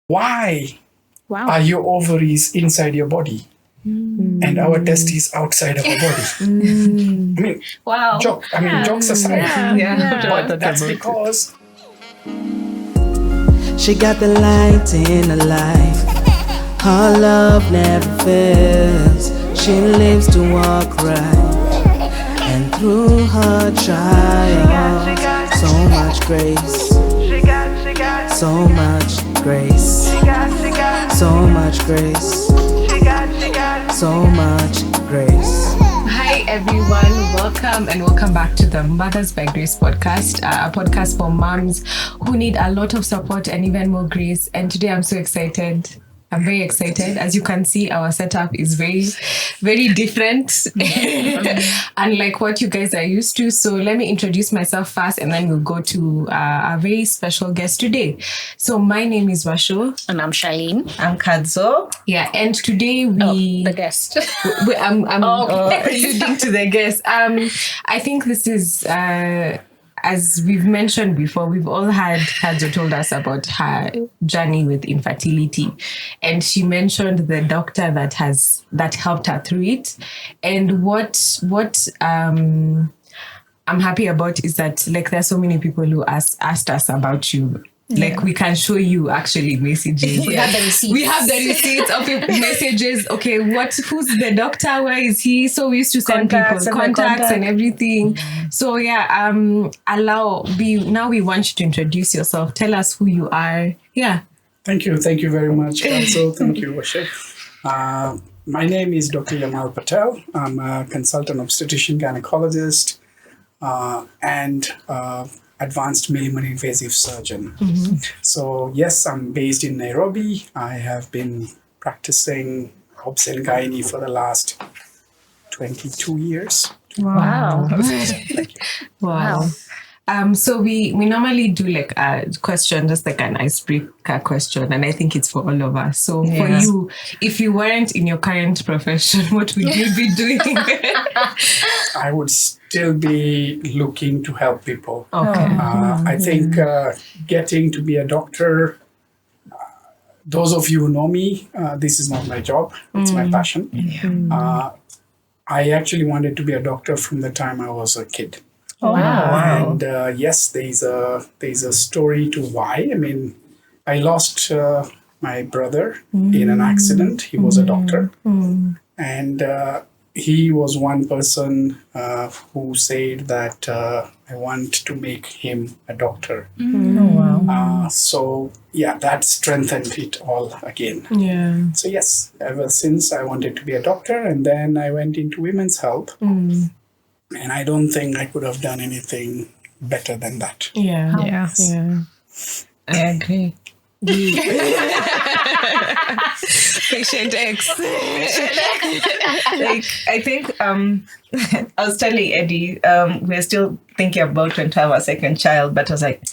why Wow. are your ovaries inside your body and our testes outside our body? I mean, Wow. jokes aside. But that's because She got the light in her life. Her love never fails. She lives to walk right. And through her trials, so much grace. So much grace. So much grace. So much grace. Hi everyone, welcome back to the Mothers by Grace podcast, a podcast for moms who need a lot of support and even more grace. And today I'm so excited. I'm very excited. As you can see, our setup is very, very different, unlike what you guys are used to. So let me introduce myself first, and then we'll go to a very special guest today. So my name is Washo. And I'm Charlene. I'm Kadzo. Yeah, and today The guest. I'm alluding to the guest. I think this is, as we've mentioned before, we've all had Kadzo told us about her journey with infertility, and she mentioned the doctor that helped her through it. And what I'm happy about is that, like, there's so many people who asked us about you. Like, we can show you actually messages. We have the receipts. We have the receipts of your messages. Okay, who's the doctor? Where is he? So we used to send Contacts people contacts and everything. So yeah, now we want you to introduce yourself. Tell us who you are. Yeah. Thank you very much, Kanso. Thank you, Washo. My name is Dr. Yamal Patel. I'm a consultant obstetrician gynecologist and advanced minimally invasive surgeon. So yes, I'm based in Nairobi. I have been practicing obs and gynae for the last 22 years. Wow. Wow. So we normally do like a question, just like an icebreaker question, and I think it's for all of us. So for you, if you weren't in your current profession, what would you be doing? I would still be looking to help people. Okay. I think getting to be a doctor, those of you who know me, this is not my job, it's my passion. I actually wanted to be a doctor from the time I was a kid. Wow. And yes, there's a story to why. I mean, I lost my brother in an accident. He was a doctor. And he was one person who said that I want to make him a doctor. So yeah, that strengthened it all again. Yeah. So yes, ever since I wanted to be a doctor, and then I went into women's health. And I don't think I could have done anything better than that. Yeah. Yes. Yeah. I agree. Patient X. Like, I think I was telling Eddie, we're still thinking about when to have a second child, but I was like,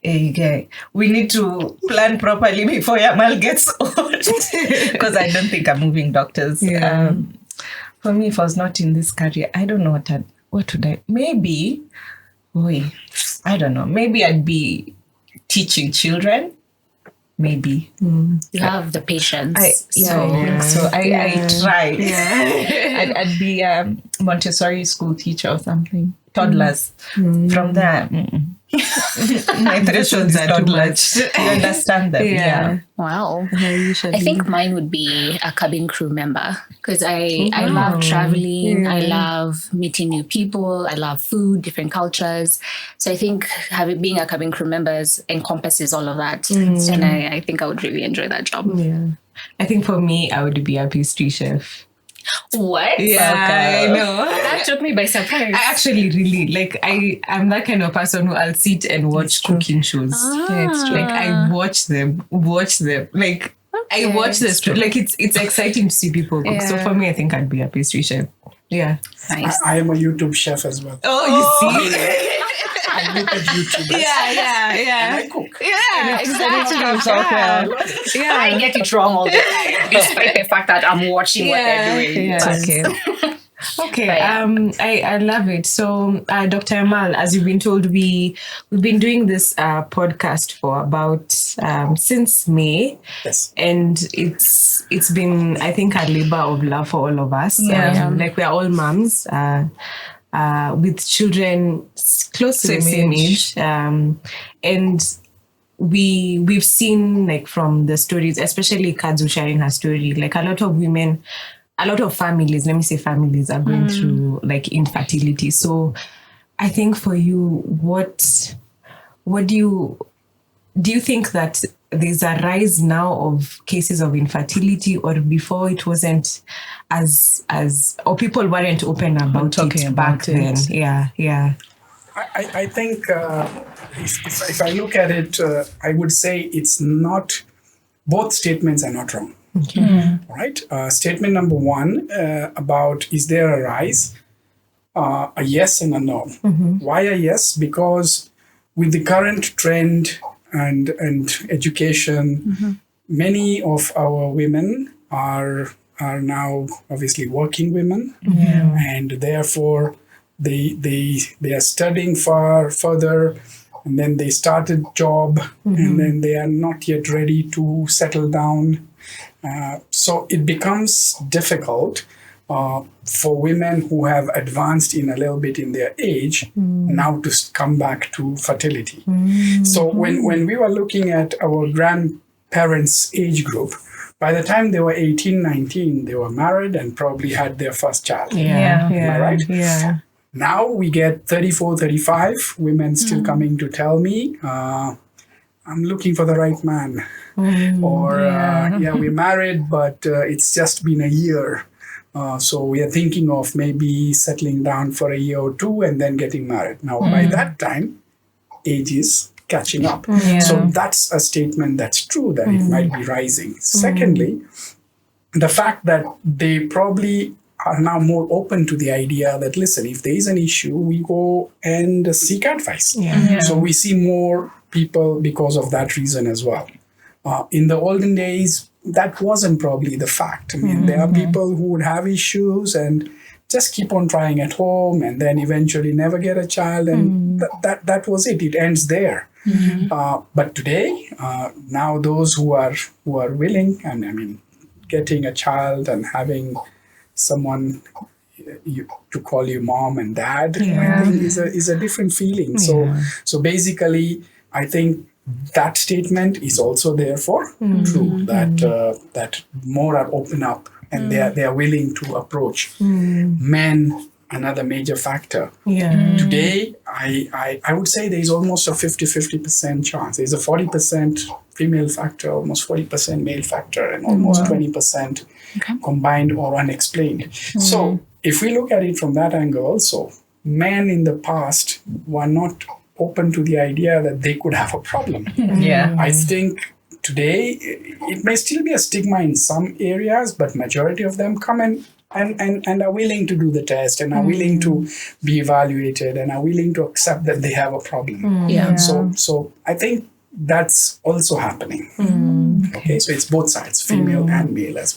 hey, guy, we need to plan properly before Yamal gets old. Because I don't think I'm moving doctors. Yeah. For me, if I was not in this career, I don't know what would I, maybe, I don't know, maybe I'd be teaching children. Maybe. You have the patience. I try. Yeah. I'd be a Montessori school teacher or something. Toddlers. From there, my thresholds are toddlers. You understand them? Yeah. Wow. I think mine would be a cabin crew member, because I love traveling. I love meeting new people. I love food, different cultures. So I think being a cabin crew member encompasses all of that. And I think I would really enjoy that job. Yeah. I think for me, I would be a pastry chef. What? Yeah, I know. That took me by surprise. I actually really like. I'm that kind of person who I'll sit and watch cooking shows. Yeah, it's true. Like I watch them. Like I watch this. Like it's exciting to see people cook. So for me, I think I'd be a pastry chef. Yeah. Nice. I am a YouTube chef as well. Oh, you see. I look at YouTube. Yeah. And I cook. Yeah, exactly. Yeah. I get it wrong all the time, despite the fact that I'm watching what they're doing. Yeah. But Okay. Okay, But yeah. I love it. So, Dr. Amal, as you've been told, we've been doing this podcast for about since May, Yes. and it's been, I think, a labor of love for all of us. Yeah. Like we are all moms with children close to the same age, and we've seen, like, from the stories, especially Kazu sharing her story, like a lot of women, a lot of families, let me say families, are going through like infertility. So I think for you, what do you think that there's a rise now of cases of infertility, or before it wasn't as or people weren't open about talking it back about it. then? Yeah. I think if I look at it, I would say it's not, both statements are not wrong. All right. Statement number one about is there a rise? A yes and a no. Why a yes? Because with the current trend and education, many of our women are now obviously working women, and therefore they are studying further, and then they started job, and then they are not yet ready to settle down. So it becomes difficult for women who have advanced in a little bit in their age now to come back to fertility. So when we were looking at our grandparents' age group, by the time they were 18, 19, they were married and probably had their first child. Yeah. Am I right? Yeah. Now we get 34, 35 women still coming to tell me, I'm looking for the right man. Or, we're married, but it's just been a year. So we are thinking of maybe settling down for a year or two and then getting married. Now, by that time, age is catching up. So that's a statement that's true, that it might be rising. Secondly, the fact that they probably are now more open to the idea that, listen, if there is an issue, we go and seek advice. So we see more people because of that reason as well. In the olden days, that wasn't probably the fact. I mean, there are people who would have issues and just keep on trying at home and then eventually never get a child, and that was it. It ends there. But today, now those who are willing, and I mean, getting a child and having someone to call you mom and dad, I think is a different feeling. So basically, I think that statement is also therefore true, that more are open up and they are willing to approach men. Another major factor. Today, I would say there is almost a 50% chance. There's a 40% female factor, almost 40% male factor, and almost 20% combined or unexplained. So if we look at it from that angle also, men in the past were not open to the idea that they could have a problem. I think today it may still be a stigma in some areas, but majority of them come in and are willing to do the test and are willing to be evaluated and are willing to accept that they have a problem. So I think that's also happening. Okay, so it's both sides, female and male as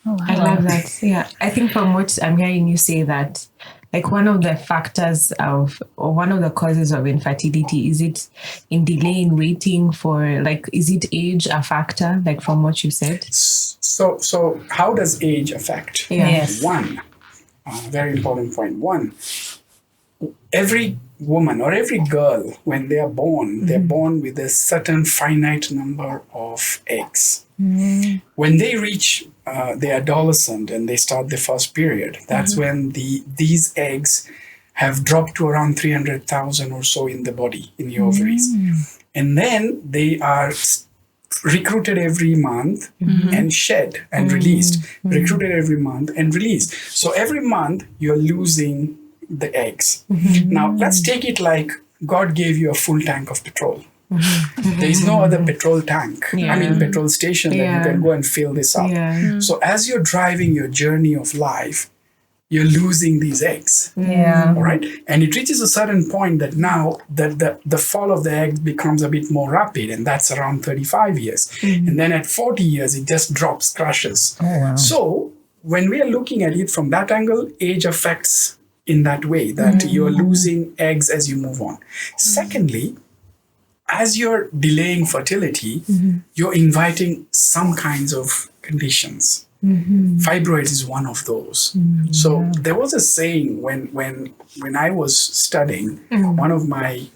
well. I love that. Yeah, I think from what I'm hearing you say, that like one of the factors of, or one of the causes of infertility, is it in delay in waiting for, like, is it age a factor, like from what you said? So how does age affect? One, very important point. One, every woman or every girl, when they are born, they're born with a certain finite number of eggs. When they reach the adolescent and they start the first period, that's when these eggs have dropped to around 300,000 or so in the body, in the ovaries. And then they are recruited every month and shed and released. Recruited every month and released. So every month you're losing the eggs. Now let's take it like God gave you a full tank of petrol. There is no other petrol tank, petrol station that you can go and fill this up. So as you're driving your journey of life, you're losing these eggs. All right. And it reaches a certain point that now the fall of the egg becomes a bit more rapid, and that's around 35 years. And then at 40 years, it just drops, crashes. So when we are looking at it from that angle, age affects in that way that you're losing eggs as you move on. Secondly, as you're delaying fertility, you're inviting some kinds of conditions. Fibroids is one of those. So there was a saying when I was studying, one of my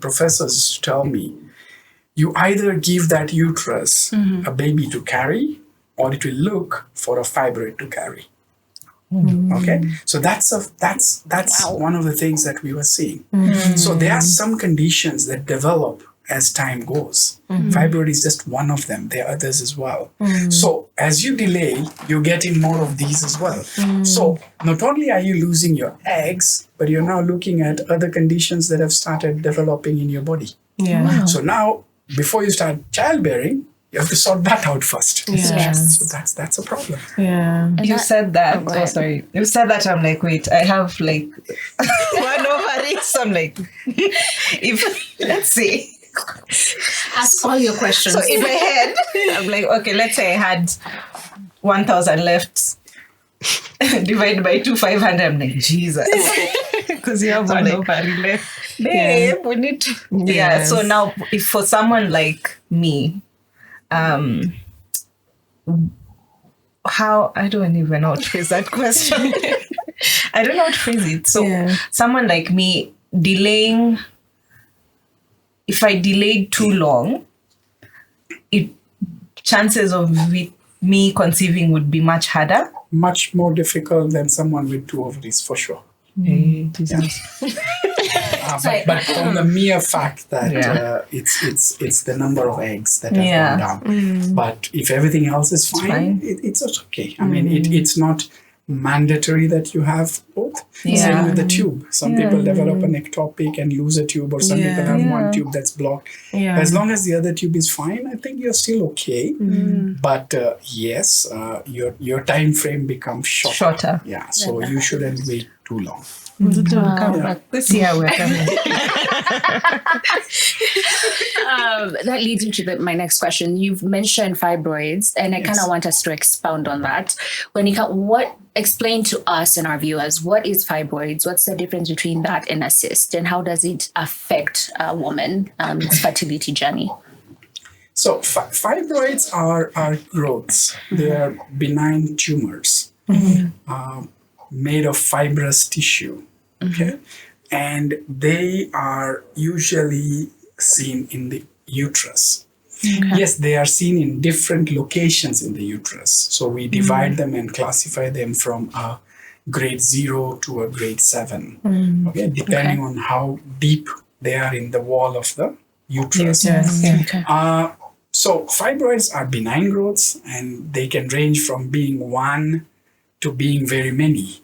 professors used to tell me, you either give that uterus a baby to carry, or it will look for a fibroid to carry. Okay, so that's one of the things that we were seeing. So there are some conditions that develop as time goes. Fibroid is just one of them. There are others as well. So as you delay, you're getting more of these as well. So not only are you losing your eggs, but you're now looking at other conditions that have started developing in your body. Yeah. So now, before you start childbearing, you have to sort that out first. Yes. So that's a problem. Yeah. You said that. go ahead. Sorry. You said that. I'm like, wait, I have like one ovary. So I'm like, if let's see. Ask all your questions. So in my head, I'm like, okay, let's say I had 1,000 left. Divide by 2, 500. I'm like, Jesus. Because you have one like, ovary left. Babe, we need to. Yeah. Yes. So now, if for someone like me, how I don't even know how to phrase that question. I don't know how to phrase it. So someone like me delaying, if I delayed too long, chances of me conceiving would be much harder. Much more difficult than someone with 2 ovaries, for sure. But from the mere fact that it's the number of eggs that have gone down. But if everything else is fine. It's okay. I mean, it's not mandatory that you have both. Same with the tube. Some people develop an ectopic and lose a tube, or some people have one tube that's blocked. As long as the other tube is fine, I think you're still okay. But yes, your time frame becomes shorter. Yeah, so you shouldn't wait too long. This year we're coming. That leads into my next question. You've mentioned fibroids, and I kind of want us to expound on that. Explain to us and our viewers, what is fibroids? What's the difference between that and a cyst, and how does it affect a woman's fertility journey? So fibroids are growths. They are benign tumors made of fibrous tissue. Okay, and they are usually seen in the uterus. Yes, they are seen in different locations in the uterus. So we divide them and classify them from a grade 0 to a grade 7. Okay, depending on how deep they are in the wall of the uterus. So fibroids are benign growths, and they can range from being one to being very many.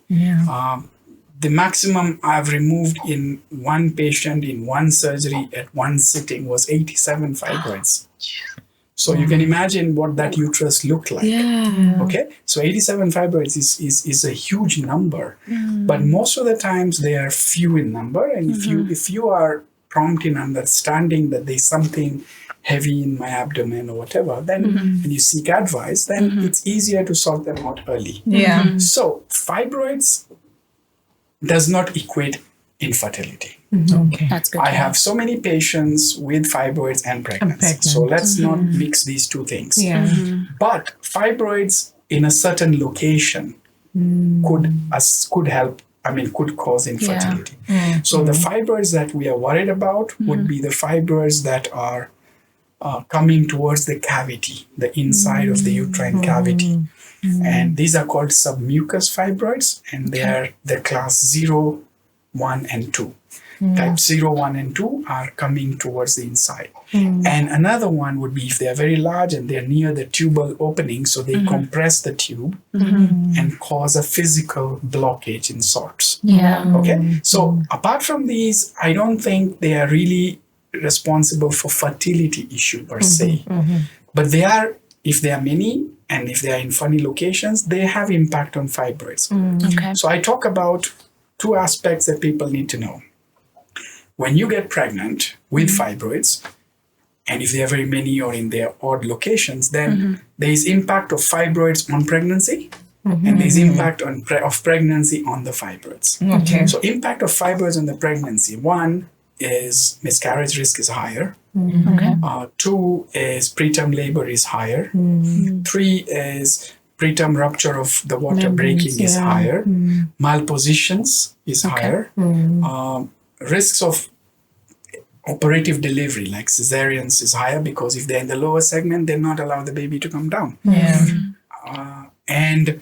The maximum I've removed in one patient in one surgery at one sitting was 87 fibroids. So you can imagine what that uterus looked like. Okay, so 87 fibroids is a huge number, but most of the times they are few in number. And if you are prompt in understanding that there's something heavy in my abdomen or whatever, then and you seek advice, then it's easier to sort them out early. So fibroids does not equate infertility. Okay, that's good. I have so many patients with fibroids and pregnancy. So let's not mix these two things. But fibroids in a certain location could help. I mean, could cause infertility. So the fibroids that we are worried about would be the fibroids that are coming towards the cavity, the inside of the uterine cavity. And these are called submucous fibroids, and they are the class 0, 1, and 2. Type 0, 1, and 2 are coming towards the inside. And another one would be if they are very large and they're near the tubal opening, so they compress the tube and cause a physical blockage in sorts. Okay, so apart from these, I don't think they are really responsible for fertility issue per se. But they are, if they are many, and if they are in funny locations, they have impact on fibroids. So I talk about 2 aspects that people need to know. When you get pregnant with fibroids, and if they are very many or in their odd locations, then there is impact of fibroids on pregnancy and there's impact of pregnancy on the fibroids. Okay. So impact of fibroids on the pregnancy. One is miscarriage risk is higher. Okay. Two is preterm labor is higher. Three is preterm rupture of the water breaking is higher. Malpositions is higher. Risks of operative delivery like cesareans is higher because if they're in the lower segment, they're not allowed the baby to come down. And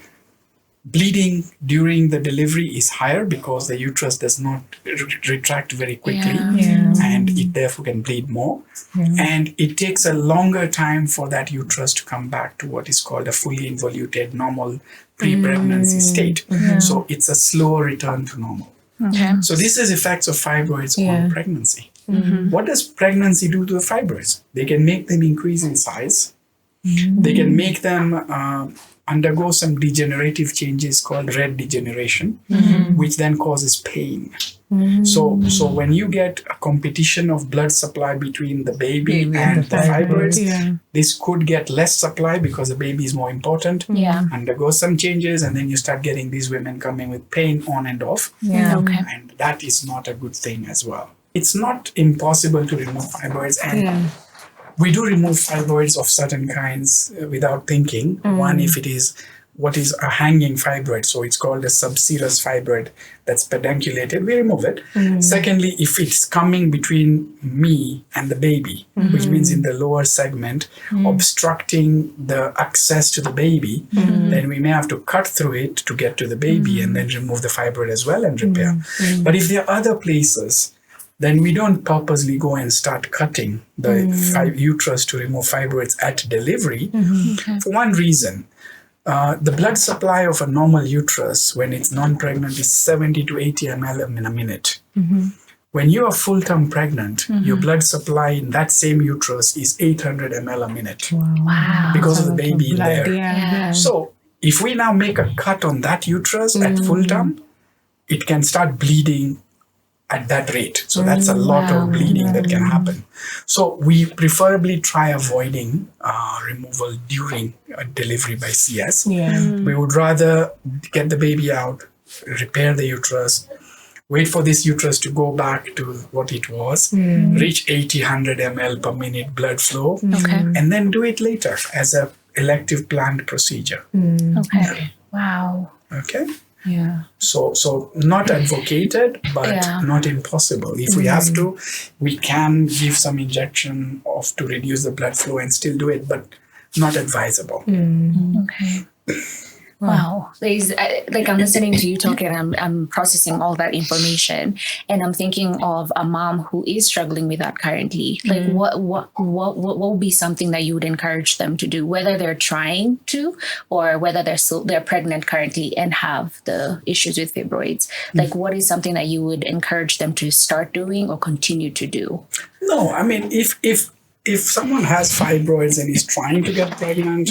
bleeding during the delivery is higher because the uterus does not retract very quickly and it therefore can bleed more. And it takes a longer time for that uterus to come back to what is called a fully involuted normal pre-pregnancy state. So it's a slower return to normal. Okay. So this is effects of fibroids on pregnancy. What does pregnancy do to the fibroids? They can make them increase in size. They can make them undergo some degenerative changes called red degeneration, which then causes pain. So when you get a competition of blood supply between the baby and the fibroids, this could get less supply because the baby is more important, undergo some changes, and then you start getting these women coming with pain on and off. Okay. And that is not a good thing as well. It's not impossible to remove fibroids, and we do remove fibroids of certain kinds without thinking. One, if it is what is a hanging fibroid, so it's called a subserous fibroid that's pedunculated, we remove it. Secondly, if it's coming between me and the baby, which means in the lower segment, obstructing the access to the baby, then we may have to cut through it to get to the baby and then remove the fibroid as well and repair. But if there are other places, then we don't purposely go and start cutting the uterus to remove fibroids at delivery. For one reason, the blood supply of a normal uterus when it's non-pregnant is 70 to 80 ml in a minute. When you are full-term pregnant, your blood supply in that same uterus is 800 ml a minute because of the baby in there. So if we now make a cut on that uterus at full-term, it can start bleeding at that rate. So that's a lot of bleeding that can happen. So we preferably try avoiding removal during delivery by CS. We would rather get the baby out, repair the uterus, wait for this uterus to go back to what it was, reach 80-100 ml per minute blood flow, and then do it later as a elective planned procedure. Okay. Wow. Okay. So not advocated, but not impossible. If we have to, we can give some injection to reduce the blood flow and still do it, but not advisable. Okay. Wow. There's like I'm listening to you talk and I'm processing all that information and I'm thinking of a mom who is struggling with that currently. Like what would be something that you would encourage them to do, whether they're trying to or whether they're pregnant currently and have the issues with fibroids? Like what is something that you would encourage them to start doing or continue to do? No, I mean if someone has fibroids and is trying to get pregnant,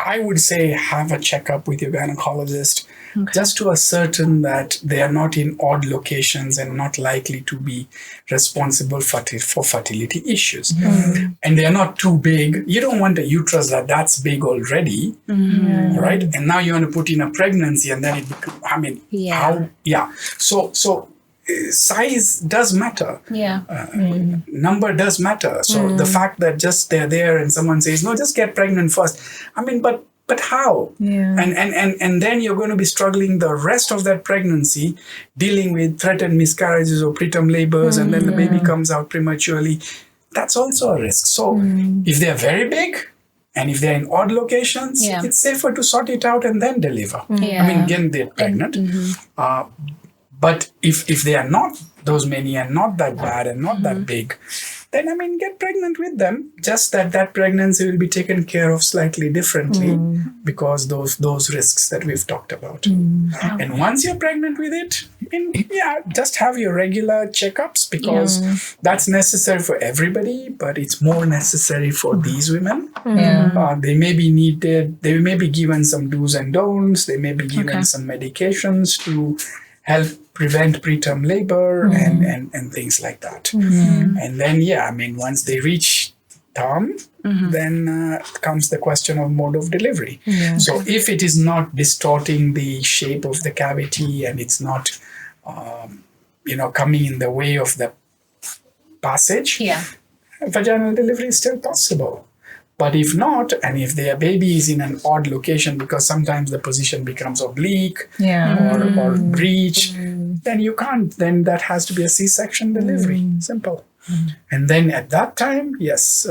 I would say have a checkup with your gynecologist just to ascertain that they are not in odd locations and not likely to be responsible for fertility issues. And they are not too big. You don't want a uterus that's big already, right? And now you want to put in a pregnancy and then it becomes, So size does matter. Number does matter. So the fact that just they're there and someone says, no, just get pregnant first. I mean, but how? And then you're going to be struggling the rest of that pregnancy, dealing with threatened miscarriages or preterm labors, and then the baby comes out prematurely. That's also a risk. So if they're very big, and if they're in odd locations, it's safer to sort it out and then deliver. I mean, again, they're pregnant. But if they are not those many and not that bad and not that big, then I mean, get pregnant with them. Just that pregnancy will be taken care of slightly differently because those risks that we've talked about. And once you're pregnant with it, I mean, just have your regular checkups because that's necessary for everybody, but it's more necessary for these women. They may be needed. They may be given some do's and don'ts. They may be given some medications to help prevent preterm labor and things like that. And then, I mean, once they reach term, then comes the question of mode of delivery. So if it is not distorting the shape of the cavity and it's not, coming in the way of the passage, Yeah. vaginal delivery is still possible. But if not, and if their baby is in an odd location because sometimes the position becomes oblique or breech, then you can't. Then that has to be a C-section delivery. Simple. And then at that time, yes,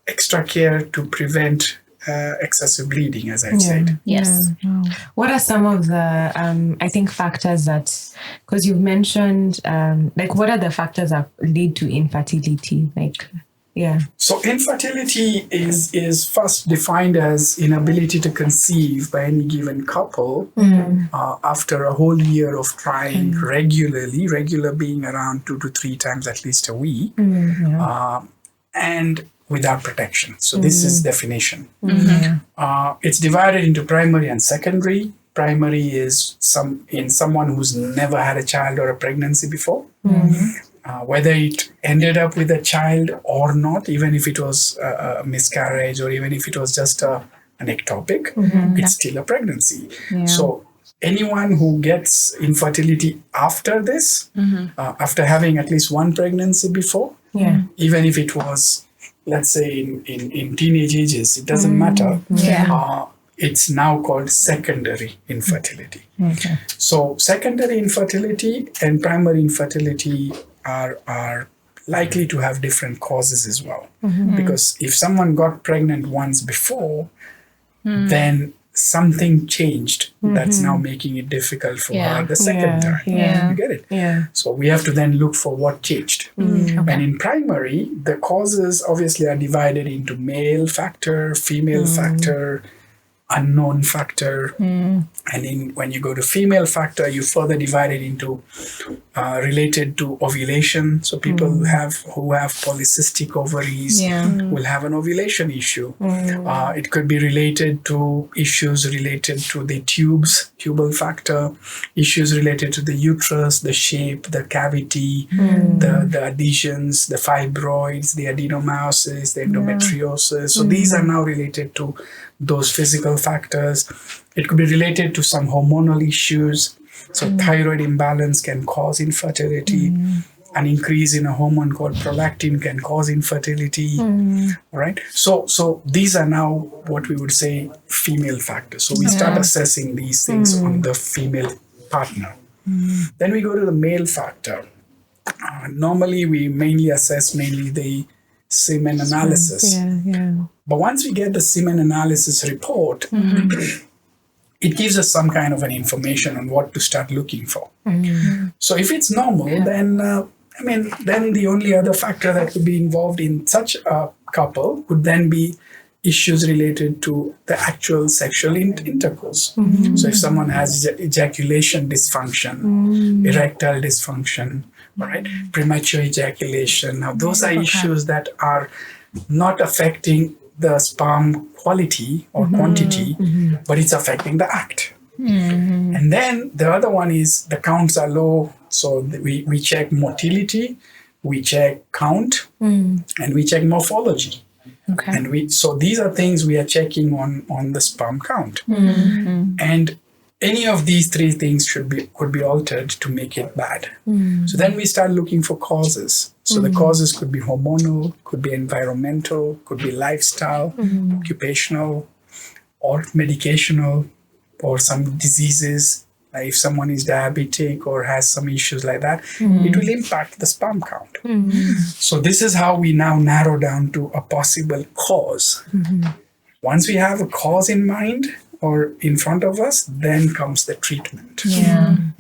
extra care to prevent excessive bleeding, as I've said. Yes. What are some of the, I think, factors that, because you've mentioned, what are the factors that lead to infertility? So infertility is first defined as inability to conceive by any given couple after a whole year of trying regularly, regular being around 2 to 3 times at least a week, and without protection. So this is definition. It's divided into primary and secondary. Primary is someone who's never had a child or a pregnancy before. Whether it ended up with a child or not, even if it was a miscarriage or even if it was just an ectopic, it's still a pregnancy. So anyone who gets infertility after this, after having at least one pregnancy before, even if it was, let's say, in teenage ages, it doesn't matter. It's now called secondary infertility. So secondary infertility and primary infertility are likely to have different causes as well. Because if someone got pregnant once before, then something changed that's now making it difficult for her the second time. You get it? So we have to then look for what changed. And in primary, the causes obviously are divided into male factor, female factor, unknown factor, and when you go to female factor, you further divide it into related to ovulation. So people who have polycystic ovaries will have an ovulation issue. It could be related to issues related to the tubal factor, issues related to the uterus, the shape, the cavity, the adhesions, the fibroids, the adenomyosis, the endometriosis. So these are now related to those physical factors. It could be related to some hormonal issues. So thyroid imbalance can cause infertility. An increase in a hormone called prolactin can cause infertility. All right. So these are now what we would say female factors. So we start assessing these things on the female partner. Then we go to the male factor. Normally we mainly assess the semen analysis. But once we get the semen analysis report, it gives us some kind of an information on what to start looking for. So if it's normal, then then the only other factor that could be involved in such a couple would then be issues related to the actual sexual intercourse. So if someone has ejaculation dysfunction, erectile dysfunction, right, premature ejaculation, now those are issues that are not affecting the sperm quality or quantity, but it's affecting the act. And then the other one is the counts are low. So we check motility, we check count, and we check morphology. And so these are things we are checking on the sperm count. And any of these 3 things could be altered to make it bad. So then we start looking for causes. So the causes could be hormonal, could be environmental, could be lifestyle, occupational, or medicational, or some diseases. If someone is diabetic or has some issues like that, it will impact the sperm count. So this is how we now narrow down to a possible cause. Once we have a cause in mind or in front of us, then comes the treatment.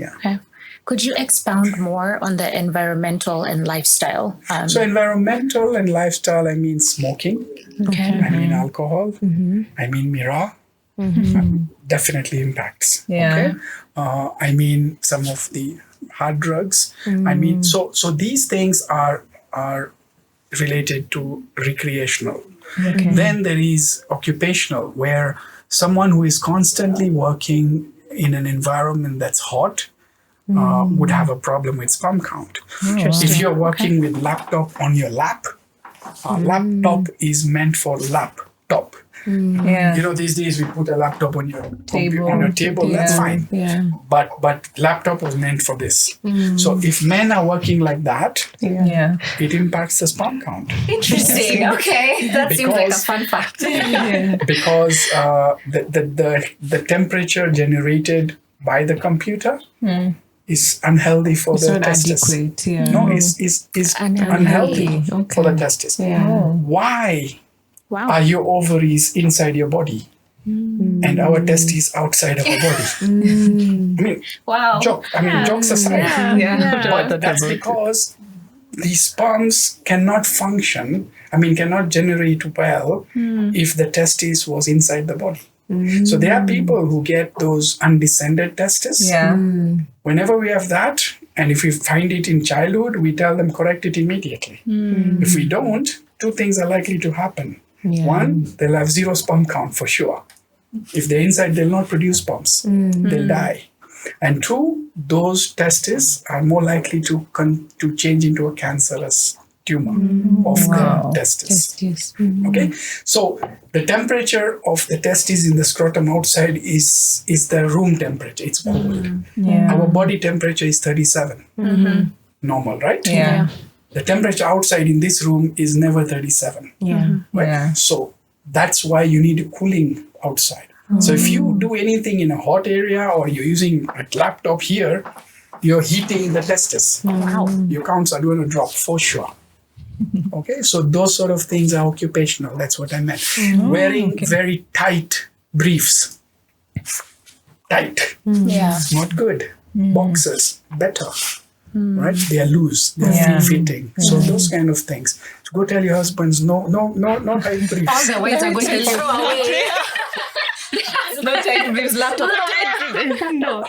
Okay. Could you expound more on the environmental and lifestyle? So environmental and lifestyle, I mean smoking, I mean alcohol, I mean mirror, definitely impacts. I mean some of the hard drugs. I mean, so these things are related to recreational. Then there is occupational, where someone who is constantly working in an environment that's hot would have a problem with sperm count. If you're working with laptop on your lap, Laptop is meant for laptop. Yeah. You know, these days we put a laptop on your Table. on a table. That's fine. Yeah. But laptop was meant for this. So if men are working like that, Yeah. it impacts the sperm count. Interesting. Okay. That seems like a Because- fun fact. Because the temperature generated by the computer is unhealthy for It's the not testis. adequate. Yeah. No, is unhealthy Okay. for the testis. Yeah. Why Wow. are your ovaries inside your body and our testes outside of our body? I mean, Wow. jokes aside. But that's because the sperms cannot function, cannot generate well if the testis was inside the body. So there are people who get those undescended testes. Yeah. Whenever we have that, and if we find it in childhood, we tell them correct it immediately. If we don't, two things are likely to happen. Yeah. One, they'll have zero sperm count for sure. If they're inside, they'll not produce sperms. They'll die. And two, those testes are more likely to change into a cancerous tumor of the testis. Yes. Okay, so the temperature of the testes in the scrotum outside is the room temperature. It's cold. Yeah. Our body temperature is 37. Normal, right? Yeah. The temperature outside in this room is never 37. Yeah. Right? Yeah. So that's why you need a cooling outside. So if you do anything in a hot area or you're using a laptop here, you're heating the testis. Wow. Your counts are going to drop for sure. Okay, so those sort of things are occupational. That's what I meant. Wearing very tight briefs. Tight. Yeah. Not good. Boxers, better. Right? They are loose. They are Yeah. free-fitting. So those kind of things. So go tell your husbands, no tight briefs. All the ways are going to throw away. Not take this laptop. No.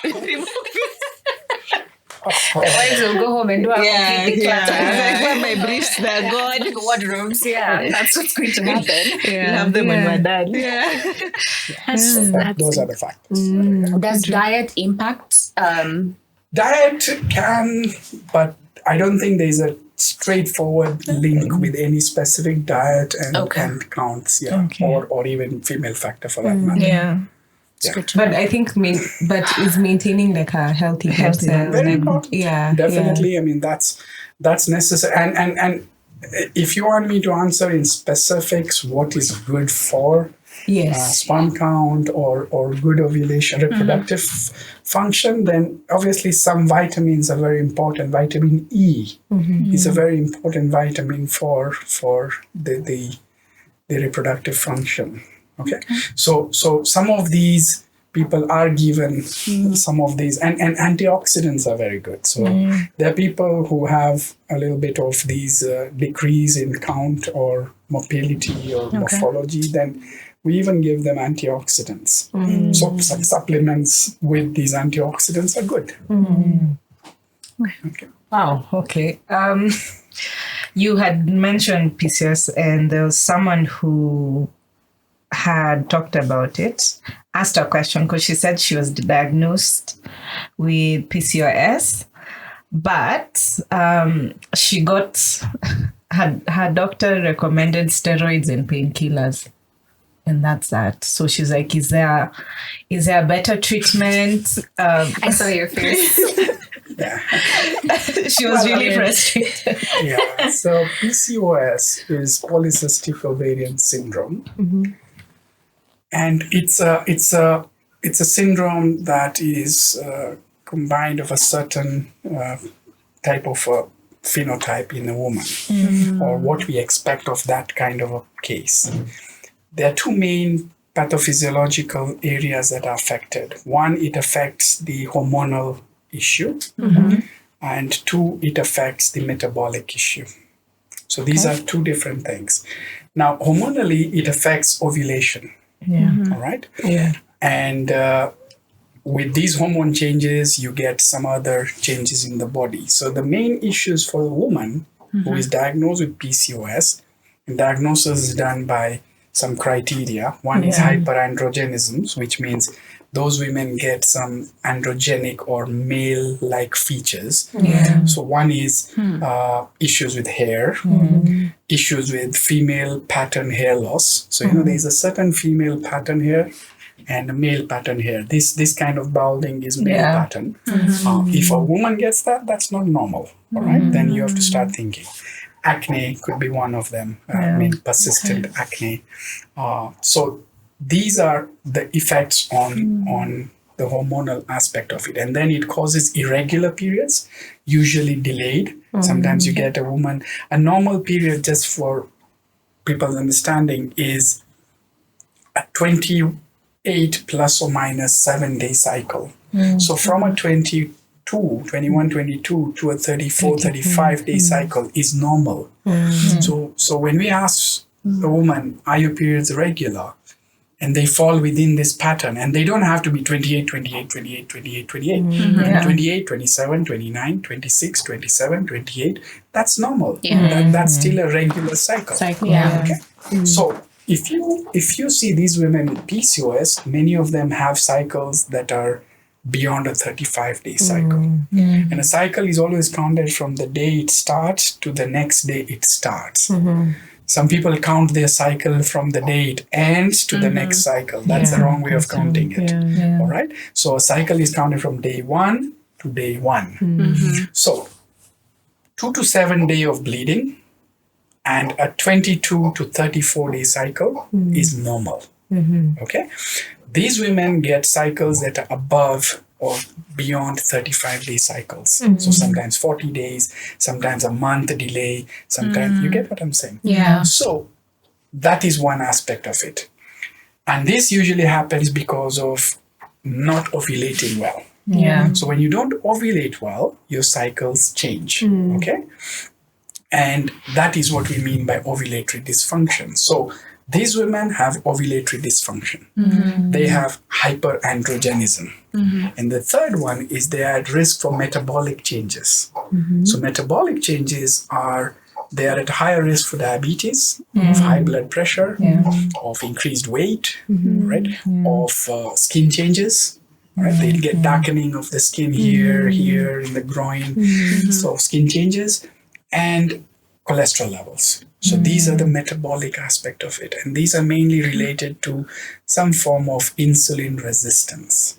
Wives will go home and do a complete declutter. Where my briefs, they're gone. Wardrobes. Yeah. That's what's going to happen. You have them when we're done. So those are the factors. Does diet impact? Diet can, but I don't think there's a straightforward link with any specific diet and counts, or even female factor for that matter. Yeah. But I think, is maintaining like a healthy lifestyle. Very like, important. Yeah. Definitely. I mean, that's necessary. And if you want me to answer in specifics what is good for Yes. sperm count or good ovulation, reproductive function, then obviously some vitamins are very important. Vitamin E is a very important vitamin for the reproductive function. Okay, so some of these people are given some of these, and antioxidants are very good. So there are people who have a little bit of these decrease in count or motility or morphology, then we even give them antioxidants. So some supplements with these antioxidants are good. Okay. Wow. Okay. You had mentioned PCOS, and there was someone who had talked about it, asked a question because she said she was diagnosed with PCOS, but she got her doctor recommended steroids and painkillers, and that's that. So she's like, is there a better treatment? I saw your face. She was really frustrated. Yeah. So PCOS is polycystic ovarian syndrome, and it's a syndrome that is combined of a certain type of a phenotype in a woman, or what we expect of that kind of a case. There are two main pathophysiological areas that are affected. One, it affects the hormonal issue, and two, it affects the metabolic issue. So these are two different things. Now, hormonally, it affects ovulation. All right. Yeah. And with these hormone changes, you get some other changes in the body. So the main issues for a woman who is diagnosed with PCOS, and diagnosis is done by some criteria. One is hyperandrogenism, which means those women get some androgenic or male-like features. So one is issues with hair, issues with female pattern hair loss. So there's a certain female pattern hair and a male pattern hair. This kind of balding is male pattern. If a woman gets that, that's not normal. All right, then you have to start thinking. Acne could be one of them. Persistent acne. So these are the effects on the hormonal aspect of it, and then it causes irregular periods, usually delayed. Sometimes you get a normal period, just for people's understanding, is a 28 plus or minus 7-day cycle. So from a 21, 22 to a 34, 35-day cycle is normal. So when we ask a woman, are your periods regular? And they fall within this pattern, and they don't have to be 28, 28, 28, 28, 28. 28, 27, 29, 26, 27, 28. That's normal. That's still a regular cycle. Okay? So if you see these women with PCOS, many of them have cycles that are beyond a 35-day cycle. And a cycle is always counted from the day it starts to the next day it starts. Some people count their cycle from the day it ends to the next cycle. That's the wrong way of counting it. All right? So a cycle is counted from day 1 to day 1. So 2 to 7 day of bleeding and a 22 to 34-day cycle is normal. Okay? These women get cycles that are above or beyond 35-day cycles. So sometimes 40 days, sometimes a month delay, sometimes, you get what I'm saying? So that is one aspect of it. And this usually happens because of not ovulating well. So when you don't ovulate well, your cycles change, okay? And that is what we mean by ovulatory dysfunction. So these women have ovulatory dysfunction. They have hyperandrogenism. And the third one is they are at risk for metabolic changes. So metabolic changes they are at higher risk for diabetes, of high blood pressure, of increased weight, right? Of skin changes. Right? They'll get darkening of the skin here in the groin. So skin changes and cholesterol levels. So these are the metabolic aspect of it. And these are mainly related to some form of insulin resistance.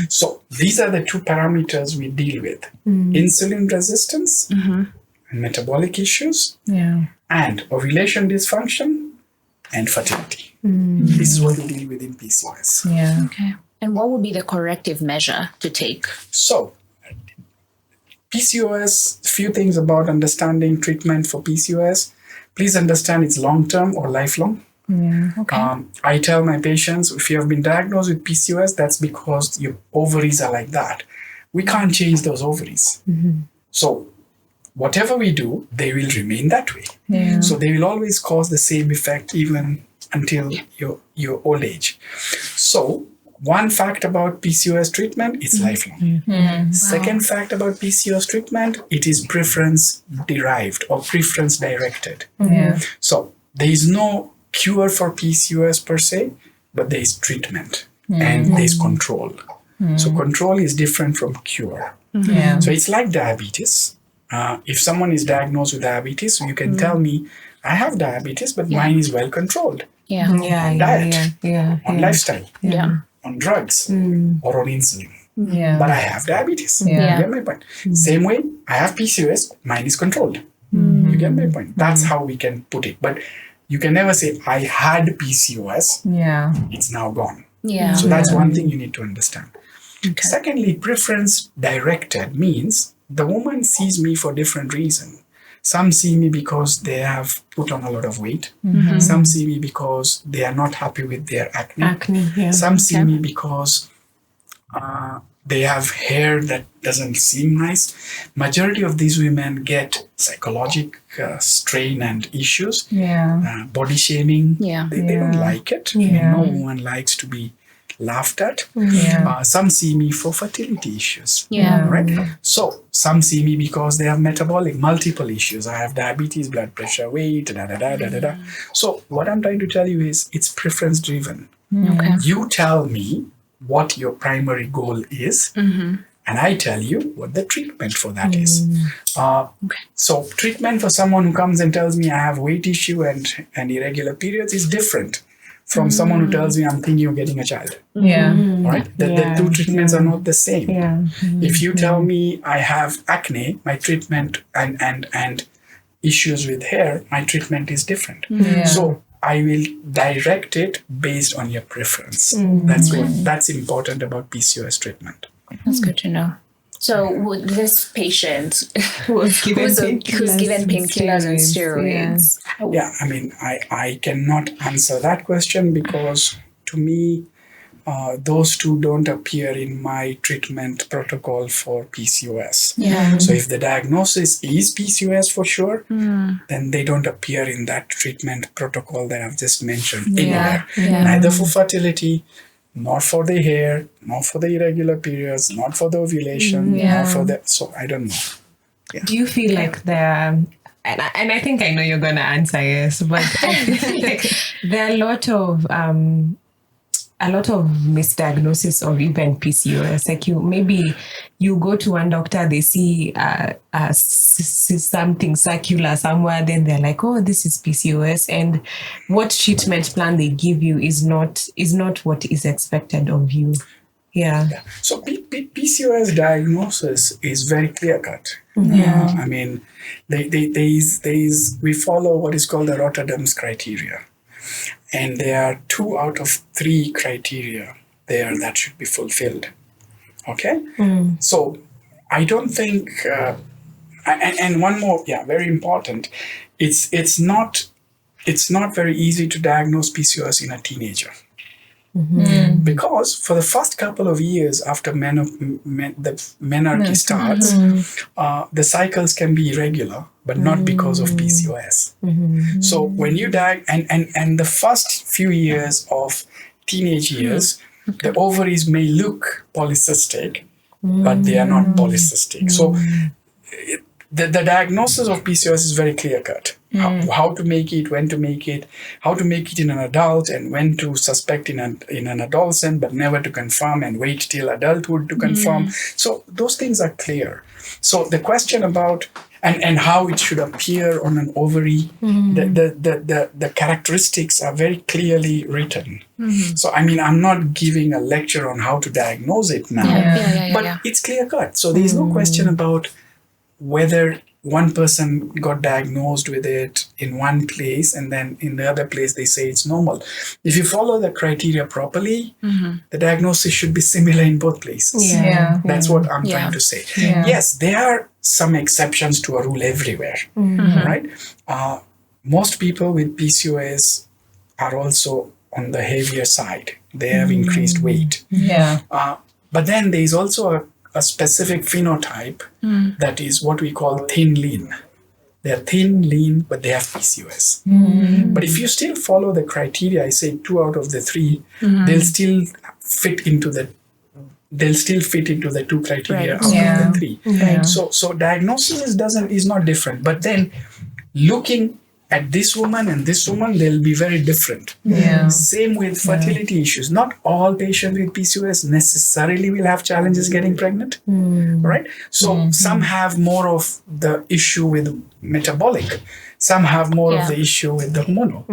So these are the two parameters we deal with. Insulin resistance and metabolic issues and ovulation dysfunction and fertility. This is what we deal with in PCOS. Okay. And what would be the corrective measure to take? So PCOS, few things about understanding treatment for PCOS. Please understand it's long-term or lifelong. I tell my patients, if you have been diagnosed with PCOS, that's because your ovaries are like that. We can't change those ovaries. So whatever we do, they will remain that way. So they will always cause the same effect even until your old age. So one fact about PCOS treatment is lifelong. Second fact about PCOS treatment, it is preference derived or preference directed. So there is no cure for PCOS per se, but there is treatment and there is control. So control is different from cure. So it's like diabetes. If someone is diagnosed with diabetes, you can tell me, I have diabetes, but mine is well controlled. On diet, on lifestyle. On drugs or on insulin. But I have diabetes. You get my point? Same way, I have PCOS, mine is controlled. You get my point? That's how we can put it. But you can never say, I had PCOS, it's now gone. So that's one thing you need to understand. Secondly, preference directed means the woman sees me for different reasons. Some see me because they have put on a lot of weight. Some see me because they are not happy with their acne. Some see me because they have hair that doesn't seem nice. Majority of these women get psychological strain and issues, body shaming. They don't like it. I mean, no woman likes to be laughed at. Yeah. Some see me for fertility issues. Yeah. Right? So some see me because they have multiple issues. I have diabetes, blood pressure, weight, da. So what I'm trying to tell you is it's preference driven. Okay. You tell me what your primary goal is, and I tell you what the treatment for that is. So treatment for someone who comes and tells me I have weight issue and irregular periods is different from someone who tells me I'm thinking of getting a child. Yeah. All right? The two treatments are not the same. Yeah. If you tell me I have acne, my treatment and issues with hair, my treatment is different. Yeah. So I will direct it based on your preference. That's important about PCOS treatment. That's good to know. So would this patient Who's given who's given painkillers and steroids? Yeah, I mean, I cannot answer that question because to me, those two don't appear in my treatment protocol for PCOS. Yeah. So if the diagnosis is PCOS for sure, then they don't appear in that treatment protocol that I've just mentioned anywhere. Yeah. Neither for fertility, not for the hair, not for the irregular periods, not for the ovulation, not for the. So I don't know. Do you feel like there, and I think I know you're going to answer yes, but I feel like there are a lot of misdiagnosis of even PCOS. Like you go to one doctor, they see something circular somewhere, then they're like, oh, this is PCOS, and what treatment plan they give you is not what is expected of you. Yeah. So PCOS diagnosis is very clear cut. I mean, we follow what is called the Rotterdam's criteria. And there are 2 out of 3 criteria there that should be fulfilled. Okay? So I don't think, and one more, very important, it's not very easy to diagnose PCOS in a teenager. Because for the first couple of years after the menarche starts, the cycles can be irregular, but not because of PCOS. So when you and the first few years of teenage years, the ovaries may look polycystic, but they are not polycystic. So the diagnosis of PCOS is very clear cut. How to make it, when to make it, how to make it in an adult, and when to suspect in an adolescent, but never to confirm and wait till adulthood to confirm. So those things are clear. So the question about and how it should appear on an ovary, the characteristics are very clearly written. So I mean, I'm not giving a lecture on how to diagnose it now, but it's clear cut. So there is no question about whether one person got diagnosed with it in one place and then in the other place they say it's normal. If you follow the criteria properly, the diagnosis should be similar in both places. That's what I'm trying to say. Yes, there are some exceptions to a rule everywhere, right? Most people with PCOS are also on the heavier side. They have increased weight. But then there is also a specific phenotype that is what we call thin lean. They're thin, lean, but they have PCOS. But if you still follow the criteria, I say 2 out of the 3, they'll still fit into the 2 criteria out of the 3. So diagnosis is not different. But then looking at this woman and this woman, they'll be very different. Same with fertility issues. Not all patients with PCOS necessarily will have challenges getting pregnant, right? So some have more of the issue with metabolic. Some have more of the issue with the hormonal.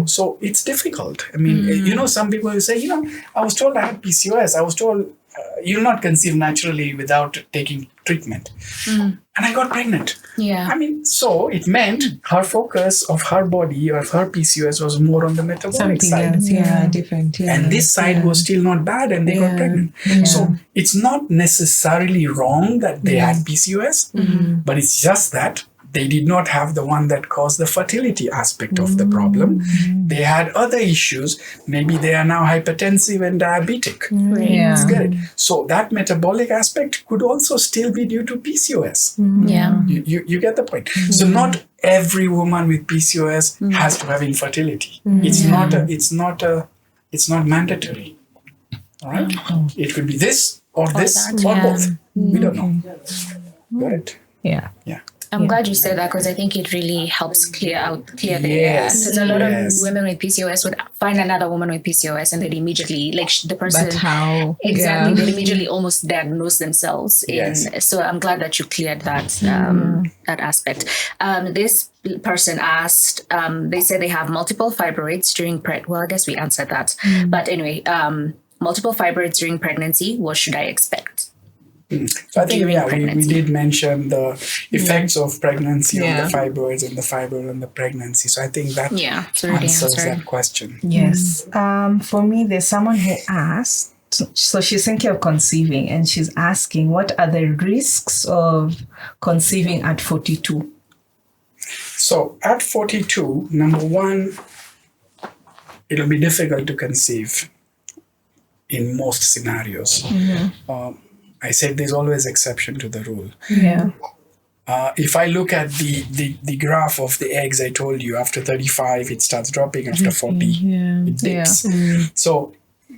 So it's difficult. I mean, some people will say, I was told I had PCOS. I was told you'll not conceive naturally without taking treatment. And I got pregnant. I mean, so it meant her focus of her body or of her PCOS was more on the metabolic side. Else, different. And this side was still not bad and they got pregnant. So it's not necessarily wrong that they had PCOS, but it's just that they did not have the one that caused the fertility aspect of the problem. They had other issues. Maybe they are now hypertensive and diabetic. Get it? So that metabolic aspect could also still be due to PCOS. You get the point. So not every woman with PCOS has to have infertility. It's not mandatory. All right. It could be this or this that, or yeah. both. We don't know. Right. Yeah. Yeah. I'm glad you said that because I think it really helps clear the air. Yes. Because a lot Yes. of women with PCOS would find another woman with PCOS and they'd immediately, like the person. But how? Exactly. Yeah. They'd immediately almost diagnose themselves. Yes. So I'm glad that you cleared that that aspect. This person asked, they said they have multiple fibroids during well, I guess we answered that. But anyway, multiple fibroids during pregnancy, what should I expect? So I think, During yeah, we pregnancy. did mention the effects of pregnancy Yeah. on the fibroids and the fibroid on the pregnancy. So I think that Yeah, it's already answers answered. that question. Yes. For me, there's someone who asked, so she's thinking of conceiving and she's asking, what are the risks of conceiving at 42? So at 42, number one, it'll be difficult to conceive in most scenarios. I said there's always exception to the rule. Yeah. If I look at the graph of the eggs, I told you after 35 it starts dropping, after 40 it dips. So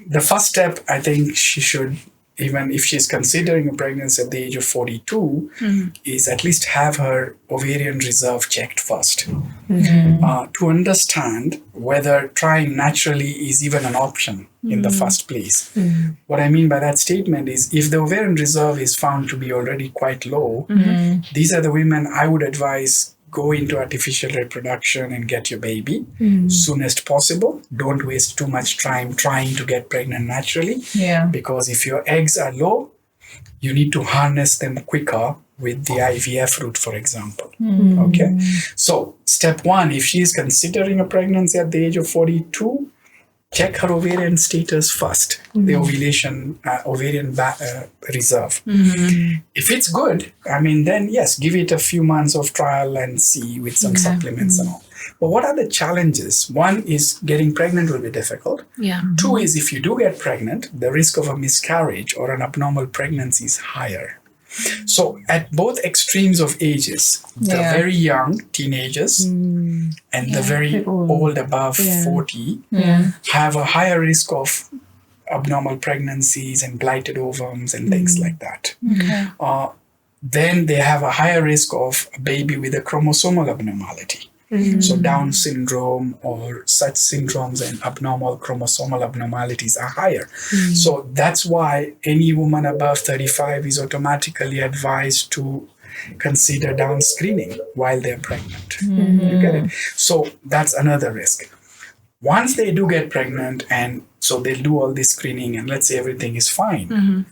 the first step, I think she should, even if she's considering a pregnancy at the age of 42, is at least have her ovarian reserve checked first to understand whether trying naturally is even an option in the first place. What I mean by that statement is if the ovarian reserve is found to be already quite low, these are the women I would advise go into artificial reproduction and get your baby soonest possible. Don't waste too much time trying to get pregnant naturally. Yeah. Because if your eggs are low, you need to harness them quicker with the IVF route, for example. Okay. So step one, if she is considering a pregnancy at the age of 42, check her ovarian status first, the ovulation, ovarian reserve. If it's good, I mean, then yes, give it a few months of trial and see with some supplements and all. But what are the challenges? One is getting pregnant will be difficult. Yeah. Two is if you do get pregnant, the risk of a miscarriage or an abnormal pregnancy is higher. So at both extremes of ages, the very young teenagers and the very old above 40 have a higher risk of abnormal pregnancies and blighted ovums and things like that. Then they have a higher risk of a baby with a chromosomal abnormality. So Down syndrome or such syndromes and abnormal chromosomal abnormalities are higher. So that's why any woman above 35 is automatically advised to consider Down screening while they're pregnant. You get it? So that's another risk. Once they do get pregnant and so they'll do all this screening and let's say everything is fine,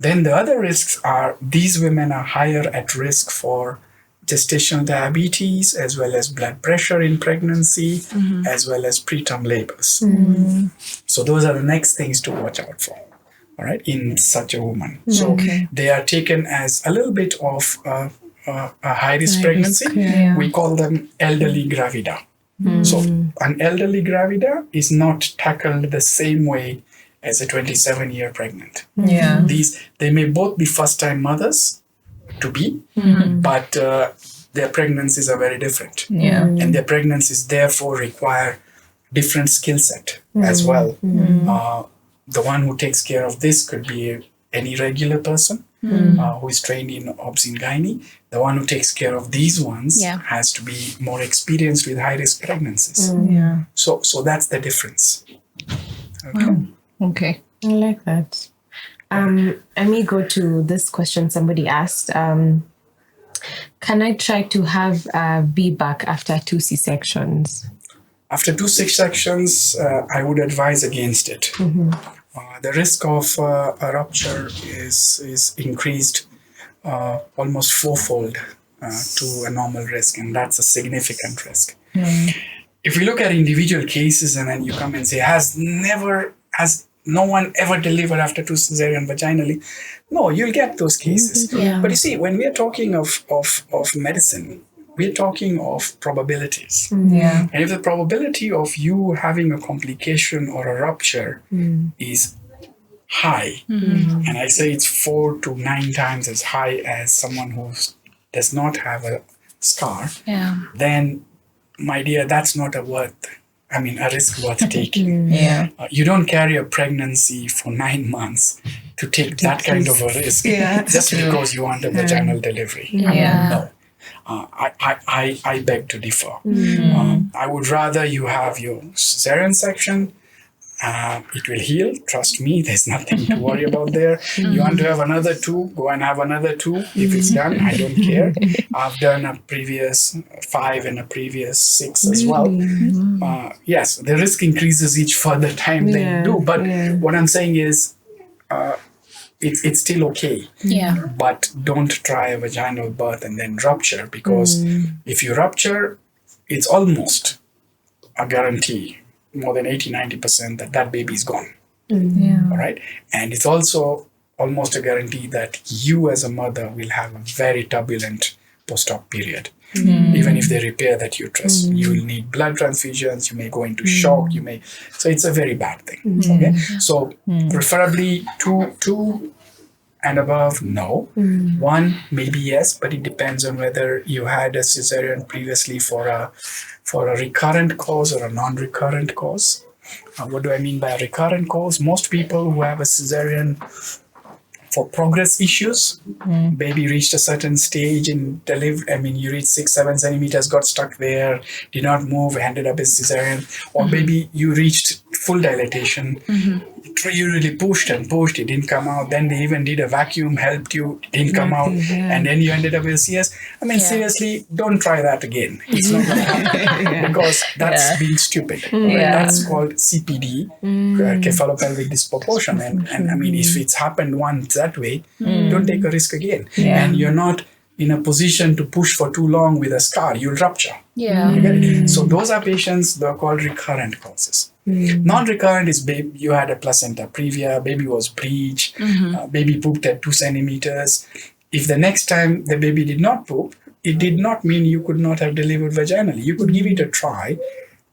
then the other risks are these women are higher at risk for gestational diabetes, as well as blood pressure in pregnancy, as well as preterm labors. So those are the next things to watch out for, all right, in such a woman. So they are taken as a little bit of a high-risk pregnancy. We call them elderly gravida. So an elderly gravida is not tackled the same way as a 27-year pregnant. They may both be first-time mothers, to be, but their pregnancies are very different. And their pregnancies therefore require different skill set as well. The one who takes care of this could be any regular person who is trained in obs and gynae. The one who takes care of these ones has to be more experienced with high-risk pregnancies. So that's the difference. Okay. I like that. Let me go to this question somebody asked. Can I try to have a VBAC after 2 C-sections? After 2 C-sections, I would advise against it. The risk of a rupture is increased almost fourfold to a normal risk, and that's a significant risk. If we look at individual cases and then you come and say, has no one ever delivered after 2 cesarean vaginally? No, you'll get those cases. But you see, when we are talking of medicine, we're talking of probabilities. And if the probability of you having a complication or a rupture is high, and I say it's 4 to 9 times as high as someone who does not have a scar, then, my dear, that's not worth a risk worth taking. Yeah. You don't carry a pregnancy for 9 months to take that kind of a risk just because you want a vaginal delivery. Yeah. No. I beg to differ. I would rather you have your cesarean section. It will heal. Trust me, there's nothing to worry about there. You want to have another 2, go and have another 2. If it's done, I don't care. I've done a previous 5 and a previous 6 as well. Yes, the risk increases each further time they do. But what I'm saying is, it's still okay. Yeah. But don't try a vaginal birth and then rupture, because if you rupture, it's almost a guarantee, more than 80-90% that baby is gone. All right. And it's also almost a guarantee that you as a mother will have a very turbulent post-op period. Even if they repair that uterus, you will need blood transfusions, you may go into shock, so it's a very bad thing. Okay. So preferably 2 and above, no. 1 maybe yes, but it depends on whether you had a cesarean previously for a recurrent cause or a non-recurrent cause. What do I mean by a recurrent cause? Most people who have a cesarean for progress issues, baby reached a certain stage in delivery, you reached 6-7 centimeters, got stuck there, did not move, ended up as cesarean, or maybe you reached full dilatation, you really pushed, it didn't come out, then they even did a vacuum, helped you, it didn't come out, and then you ended up with CS. Seriously, don't try that again. It's not going to happen, because that's being stupid. That's called CPD, cephalopelvic disproportion, and if it's happened once that way, don't take a risk again. And you're not in a position to push for too long with a scar, you'll rupture. Yeah. You get it? So those are patients, they're called recurrent causes. Non-recurrent is you had a placenta previa, baby was breech, baby pooped at 2 centimeters. If the next time the baby did not poop, it did not mean you could not have delivered vaginally. You could give it a try,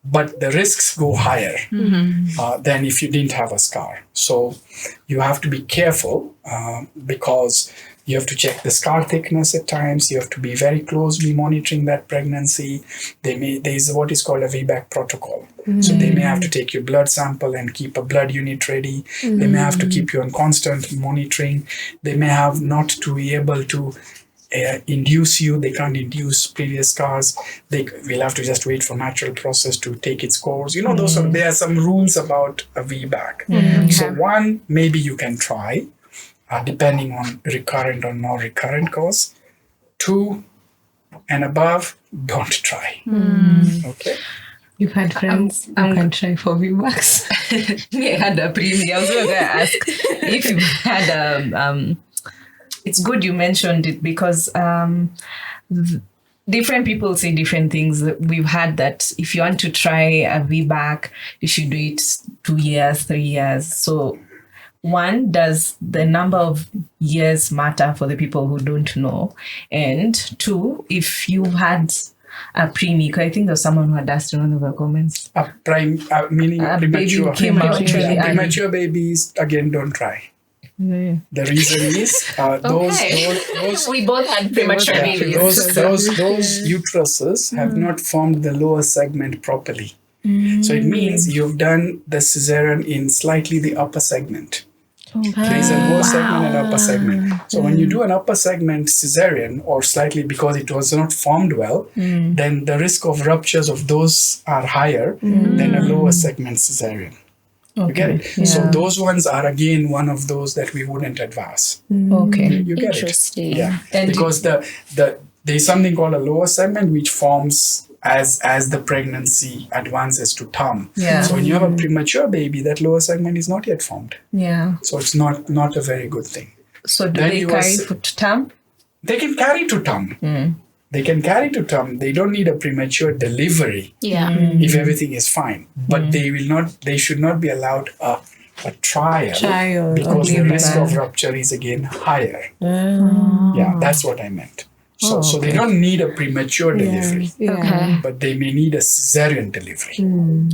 but the risks go higher than if you didn't have a scar. So you have to be careful because you have to check the scar thickness at times. You have to be very closely monitoring that pregnancy. There is what is called a VBAC protocol. So they may have to take your blood sample and keep a blood unit ready. They may have to keep you on constant monitoring. They may have not to be able to induce you. They can't induce previous scars. They will have to just wait for natural process to take its course. There are some rules about a VBAC. So 1, maybe you can try, depending on recurrent or non-recurrent cause. 2 and above, don't try. Okay. You've had friends who can try for VBACs. I had a preemie. I was going to ask if you had it's good you mentioned it, because different people say different things. We've had that if you want to try a VBAC, you should do it 2 years, 3 years. So 1, does the number of years matter for the people who don't know? And 2, if you had a preemie, I think there was someone who had asked in one of the comments. Meaning premature. Baby came out really early. Premature babies, again, don't try. The reason is those we both had premature babies. Those uteruses have not formed the lower segment properly. So it means you've done the cesarean in slightly the upper segment. There is a lower segment and upper segment. So when you do an upper segment cesarean, or slightly because it was not formed well, then the risk of ruptures of those are higher than a lower segment cesarean. You get it? Yeah. So those ones are again one of those that we wouldn't advise. Okay. You get Interesting. it? Yeah. And because there's something called a lower segment which forms as the pregnancy advances to term. Yeah. So when you have a premature baby, that lower segment is not yet formed. Yeah. So it's not a very good thing. So do they carry to term? They can carry to term. They can carry to term. They don't need a premature delivery if everything is fine. But they should not be allowed a trial because the risk of rupture is again higher. Yeah, that's what I meant. So they don't need a premature delivery, but they may need a cesarean delivery.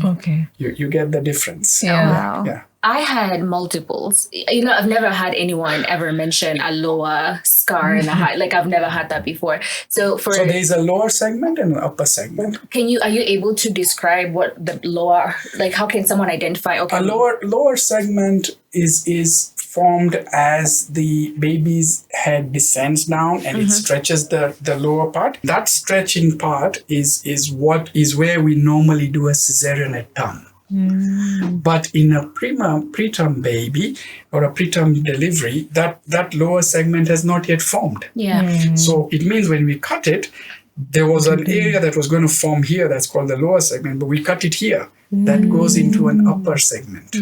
Okay. You get the difference. Yeah. Yeah. I had multiples. I've never had anyone ever mention a lower scar and a high. Like I've never had that before. So there's a lower segment and an upper segment. are you able to describe what the lower, like how can someone identify? Okay, A lower segment is formed as the baby's head descends down and it stretches the lower part. That stretching part is where we normally do a cesarean at term. But in a preterm baby or a preterm delivery, that lower segment has not yet formed. Yeah. So it means when we cut it, there was an area that was going to form here that's called the lower segment, but we cut it here. That goes into an upper segment.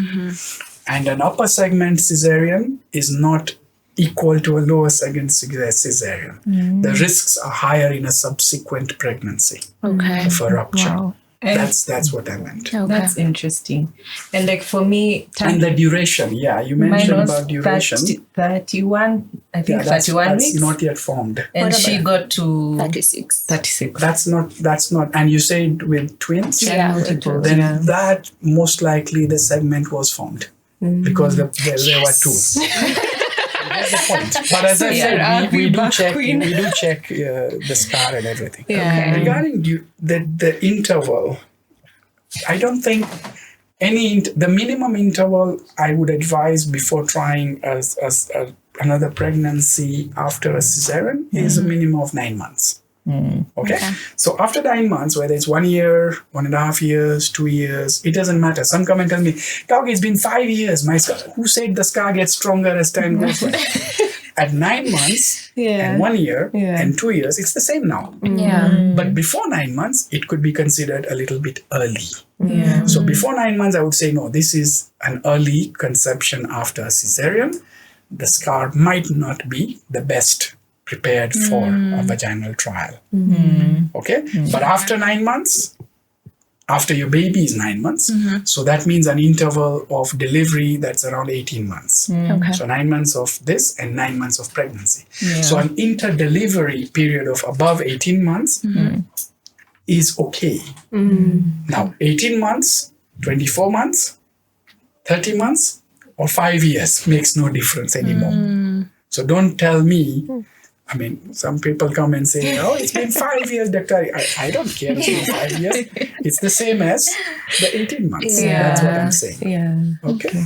And an upper segment cesarean is not equal to a lower segment cesarean. The risks are higher in a subsequent pregnancy Okay. of a rupture. Wow. That's what I meant. Okay. That's interesting. And like for me, And the duration, you mentioned about duration. 31, I think That's 31 weeks. not yet formed. And she got to 36. 36. That's not, and you said with twins? Yeah. Then that most likely the segment was formed because there were two. That's the point. But as I said, we do check the scar and everything. Yeah. Regarding the interval, I don't think the minimum interval I would advise before trying another pregnancy after a cesarean is a minimum of 9 months. Okay? So after 9 months, whether it's 1 year, 1.5 years, 2 years, it doesn't matter. Some come and tell me, Dog, it's been 5 years. My scar, who said the scar gets stronger as time goes by? At 9 months and 1 year and 2 years, it's the same now. Yeah. But before 9 months, it could be considered a little bit early. Yeah. So before 9 months, I would say, no, this is an early conception after a cesarean. The scar might not be the best prepared for a vaginal trial. Okay? But after 9 months, after your baby is 9 months, so that means an interval of delivery that's around 18 months. Okay. So 9 months of this and 9 months of pregnancy. So an inter-delivery period of above 18 months is okay. Now, 18 months, 24 months, 30 months, or 5 years makes no difference anymore. So don't tell me, I mean, some people come and say, oh, it's been 5 years, doctor. I don't care, it's been 5 years. It's the same as the 18 months. That's what I'm saying. Yeah. Okay.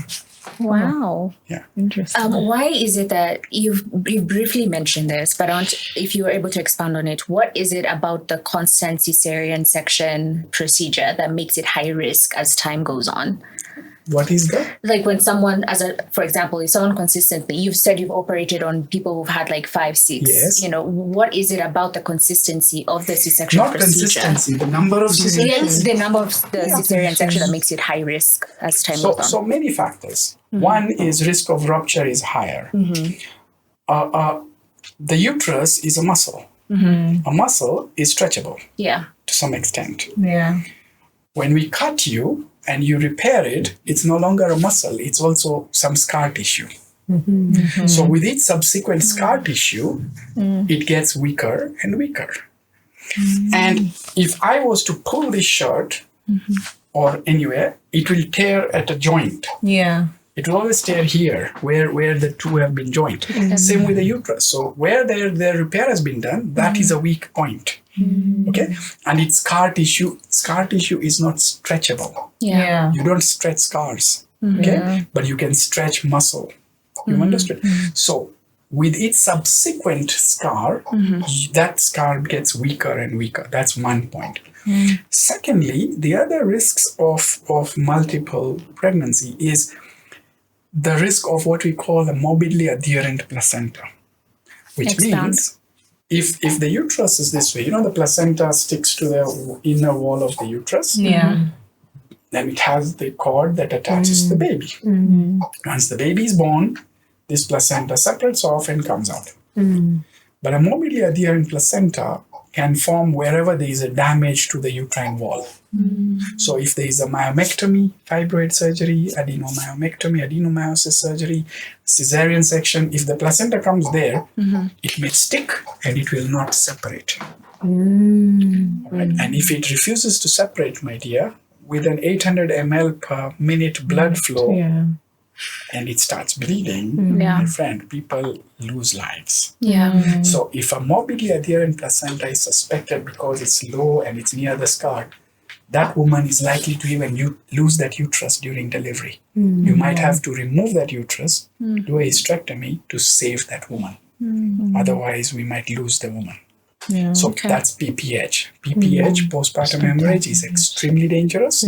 Wow. Yeah. Interesting. Why is it that you've briefly mentioned this, but if you were able to expand on it, what is it about the constant cesarean section procedure that makes it high risk as time goes on? What is that? Like when someone, for example, if someone consistently, you've said you've operated on people who've had like 5, 6, Yes. what is it about the consistency of the C-section Not procedure? consistency, the number of Yes, cesareans. the number of the cesarean section that makes it high risk as time goes on. So many factors. One is risk of rupture is higher. The uterus is a muscle. A muscle is stretchable Yeah. to some extent. Yeah. When we cut you and you repair it, it's no longer a muscle, it's also some scar tissue. So with each subsequent scar tissue, it gets weaker and weaker. And if I was to pull this shirt or anywhere, it will tear at a joint. Yeah. It will always tear here, where the two have been joined. Same with the uterus. So where their repair has been done, that is a weak point. Okay? And it's scar tissue. Scar tissue is not stretchable. Yeah. You don't stretch scars. Okay? But you can stretch muscle. You understood? So with each subsequent scar, that scar gets weaker and weaker. That's one point. Secondly, the other risks of multiple pregnancy is the risk of what we call a morbidly adherent placenta, which Expand. means if the uterus is this way, the placenta sticks to the inner wall of the uterus, Yeah. then it has the cord that attaches to the baby. Once the baby is born, this placenta separates off and comes out. But a morbidly adherent placenta can form wherever there is a damage to the uterine wall. So if there is a myomectomy, fibroid surgery, adenomyomectomy, adenomyosis surgery, cesarean section, if the placenta comes there, it may stick and it will not separate. Right? And if it refuses to separate, my dear, with an 800 ml per minute blood flow, and it starts bleeding, Yeah. my friend, people lose lives. Yeah. So if a morbidly adherent placenta is suspected because it's low and it's near the scar, that woman is likely to even lose that uterus during delivery. You might have to remove that uterus, do a hysterectomy to save that woman. Otherwise, we might lose the woman. So that's PPH. PPH, postpartum hemorrhage, is extremely dangerous.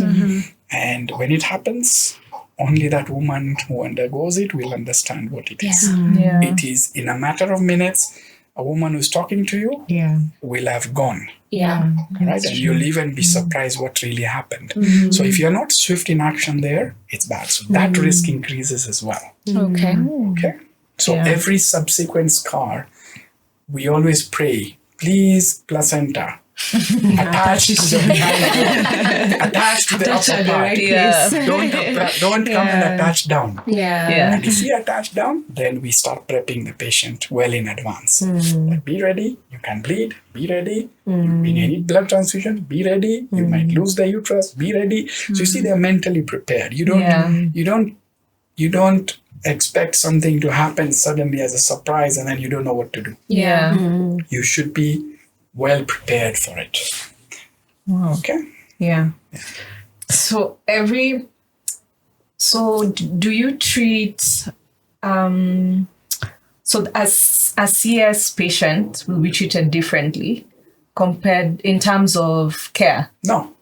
And when it happens, only that woman who undergoes it will understand what it is. Yeah. It is in a matter of minutes, a woman who's talking to you will have gone. Yeah. Right? And you'll even be surprised what really happened. So if you're not swift in action there, it's bad. So that risk increases as well. Okay. Okay. So every subsequent scar, we always pray, please, placenta, attach to the behind, attach to the upper part. Don't come and attach down. Yeah. And if we attach down, then we start prepping the patient well in advance. Like, be ready, you can bleed, be ready, you may need blood transfusion, be ready, you might lose the uterus, be ready. So you see, they're mentally prepared. You don't expect something to happen suddenly as a surprise and then you don't know what to do. Yeah. You should be well prepared for it. Wow. Okay? Yeah. So do you treat so as a CS patient will be treated differently compared in terms of care? No.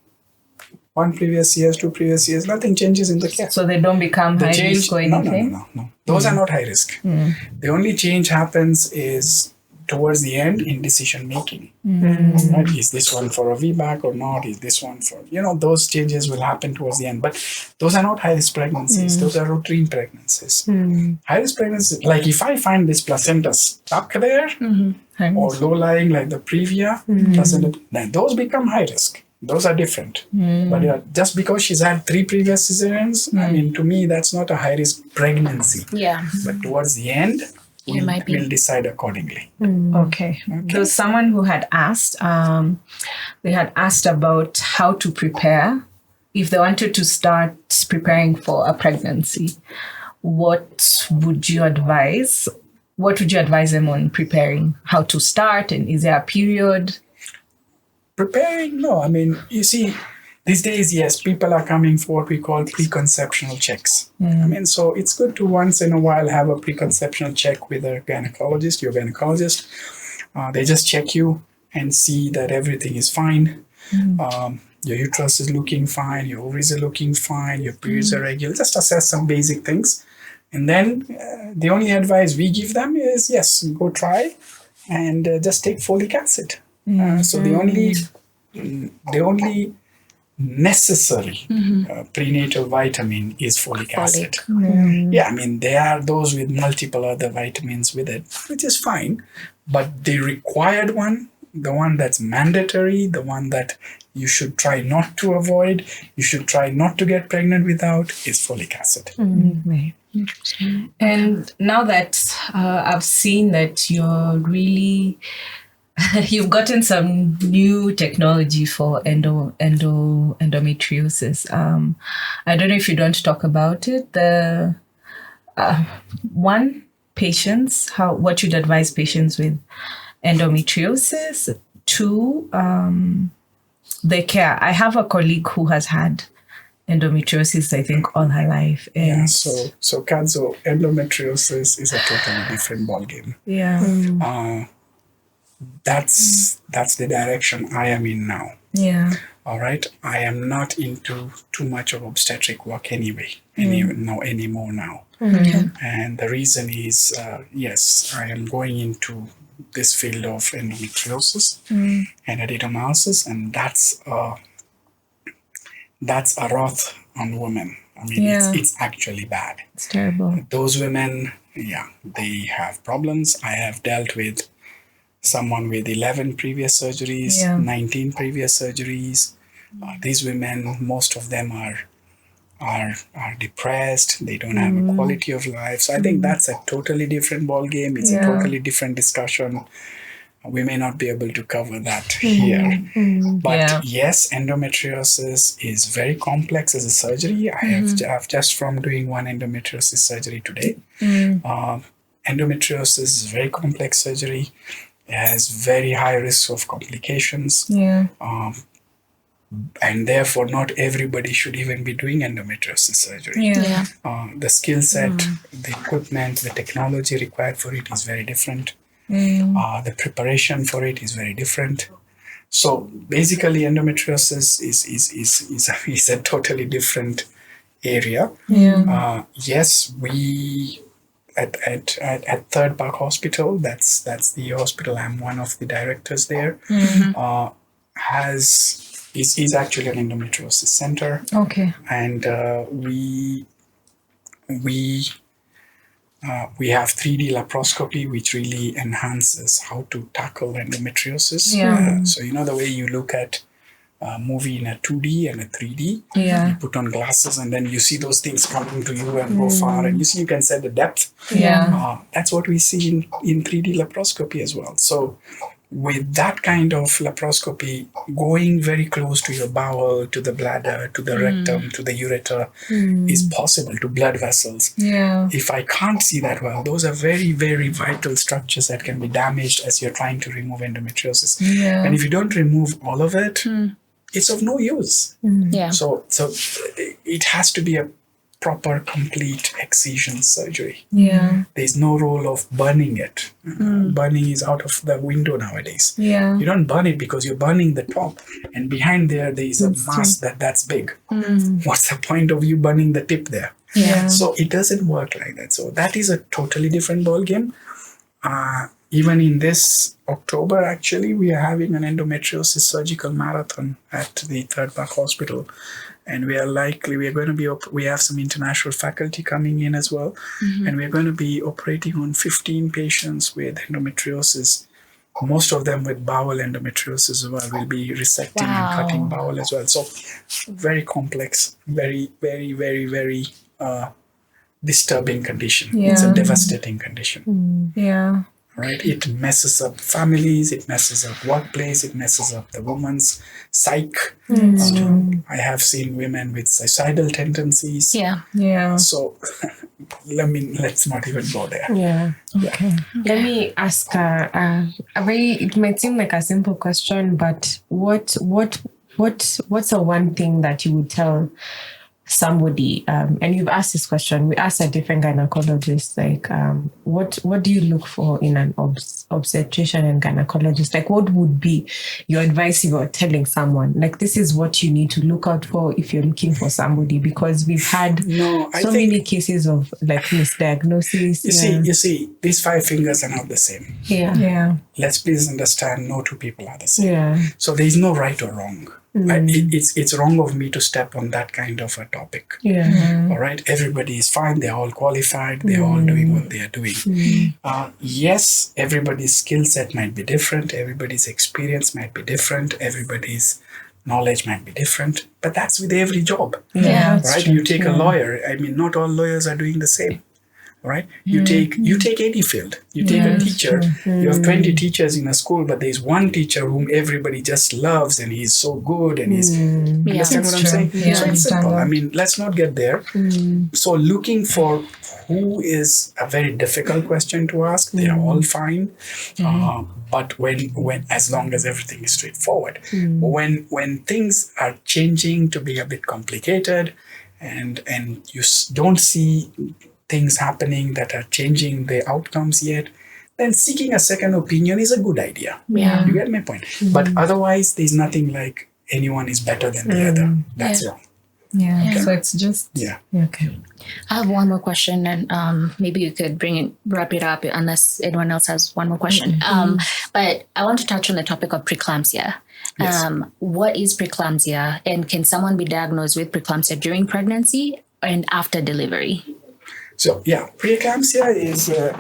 One previous years, two previous years, nothing changes in the care. So they don't become high risk or anything? No. Those are not high risk. The only change happens is towards the end in decision making. Right? Is this one for a VBAC or not? Is this one for, those changes will happen towards the end. But those are not high risk pregnancies. Those are routine pregnancies. High risk pregnancies, like if I find this placenta stuck there or low lying like the previa placenta, then those become high risk. Those are different. But just because she's had 3 previous cesareans, I mean, to me, that's not a high risk pregnancy. Yeah. But towards the end, we'll decide accordingly. Okay. There was someone who had asked, they had asked about how to prepare if they wanted to start preparing for a pregnancy. What would you advise? What would you advise them on preparing? How to start, and is there a period? Preparing? No, I mean, you see, these days, yes, people are coming for what we call preconceptional checks. I mean, so it's good to once in a while have a preconceptional check with a gynecologist, your gynecologist. They just check you and see that everything is fine. Your uterus is looking fine, your ovaries are looking fine, your periods are regular. Just assess some basic things. And then the only advice we give them is, yes, go try and just take folic acid. So the only necessary prenatal vitamin is folic acid. Yeah, I mean, there are those with multiple other vitamins with it, which is fine. But the required one, the one that's mandatory, the one that you should try not to avoid, you should try not to get pregnant without, is folic acid. Right. And now that I've seen that you're really... You've gotten some new technology for endometriosis. I don't know if you don't talk about it. The one, patients, what you'd advise patients with endometriosis. 2, the care. I have a colleague who has had endometriosis, I think, all her life. And so Kadzo, endometriosis is a totally different ballgame. Yeah. That's the direction I am in now. Yeah. All right. I am not into too much of obstetric work anyway, anymore now. And the reason is, yes, I am going into this field of endometriosis and adenomyosis, and that's a wrath on women. I mean, it's actually bad. It's terrible. Those women, they have problems. I have dealt with someone with 11 previous surgeries, 19 previous surgeries. These women, most of them are depressed. They don't have a quality of life. So I think that's a totally different ball game. It's a totally different discussion. we may not be able to cover that here. But yes, endometriosis is very complex as a surgery. I've just from doing one endometriosis surgery today. Endometriosis is very complex surgery. It has very high risk of complications. And therefore, not everybody should even be doing endometriosis surgery. The skill set, the equipment, the technology required for it is very different. The preparation for it is very different. So basically, endometriosis is a totally different area. Yes, we at Third Park Hospital, that's the hospital. I'm one of the directors there. Is actually an endometriosis center. And we have 3D laparoscopy, which really enhances how to tackle endometriosis. So you know the way you look at a movie in a 2D and a 3D. You put on glasses and then you see those things coming to you and go far, and you can set the depth. That's what we see in 3D laparoscopy as well. So with that kind of laparoscopy, going very close to your bowel, to the bladder, to the rectum, to the ureter is possible, to blood vessels. If I can't see that well, those are very, very vital structures that can be damaged as you're trying to remove endometriosis. And if you don't remove all of it, it's of no use. So it has to be a proper, complete excision surgery. There's no role of burning it. Burning is out of the window nowadays. You don't burn it because you're burning the top, and behind there is a mass that's big. What's the point of you burning the tip there? So it doesn't work like that. So that is a totally different ballgame. Even in this October, actually, we are having an endometriosis surgical marathon at the Third Park Hospital. And we have some international faculty coming in as well. And we're going to be operating on 15 patients with endometriosis. Most of them with bowel endometriosis as well. We'll be resecting and cutting bowel as well. So very complex, very, very, very, very disturbing condition. It's a devastating condition. Right? It messes up families, it messes up workplace, it messes up the woman's psyche. I have seen women with suicidal tendencies. So let's not even go there. Let me ask it might seem like a simple question, but what's the one thing that you would tell somebody, and you've asked this question, we asked a different gynecologist, like what do you look for in an obstetrician and gynecologist? Like, what would be your advice if you're telling someone, like, this is what you need to look out for if you're looking for somebody? Because we've had many cases of like misdiagnosis. You see, these 5 fingers are not the same. Let's please understand, no 2 people are the same. So there is no right or wrong. It's wrong of me to step on that kind of a topic. All right, everybody is fine. They're all qualified. They're all doing what they are doing. Yes, everybody's skill set might be different. Everybody's experience might be different. Everybody's knowledge might be different. But that's with every job. Right? You take a lawyer. I mean, not all lawyers are doing the same. Right? You take any field. You take a teacher. You have 20 teachers in a school, but there's one teacher whom everybody just loves, and he's so good, and he's understand what I'm saying? So it's simple. I mean, let's not get there. So looking for who is a very difficult question to ask. They are all fine. But when as long as everything is straightforward. When things are changing to be a bit complicated, and you don't see things happening that are changing the outcomes yet, then seeking a second opinion is a good idea. You get my point? But otherwise, there's nothing like anyone is better than the other. That's wrong. So it's just I have one more question, and maybe you could wrap it up unless anyone else has one more question. But I want to touch on the topic of preeclampsia. What is preeclampsia, and can someone be diagnosed with preeclampsia during pregnancy and after delivery? So preeclampsia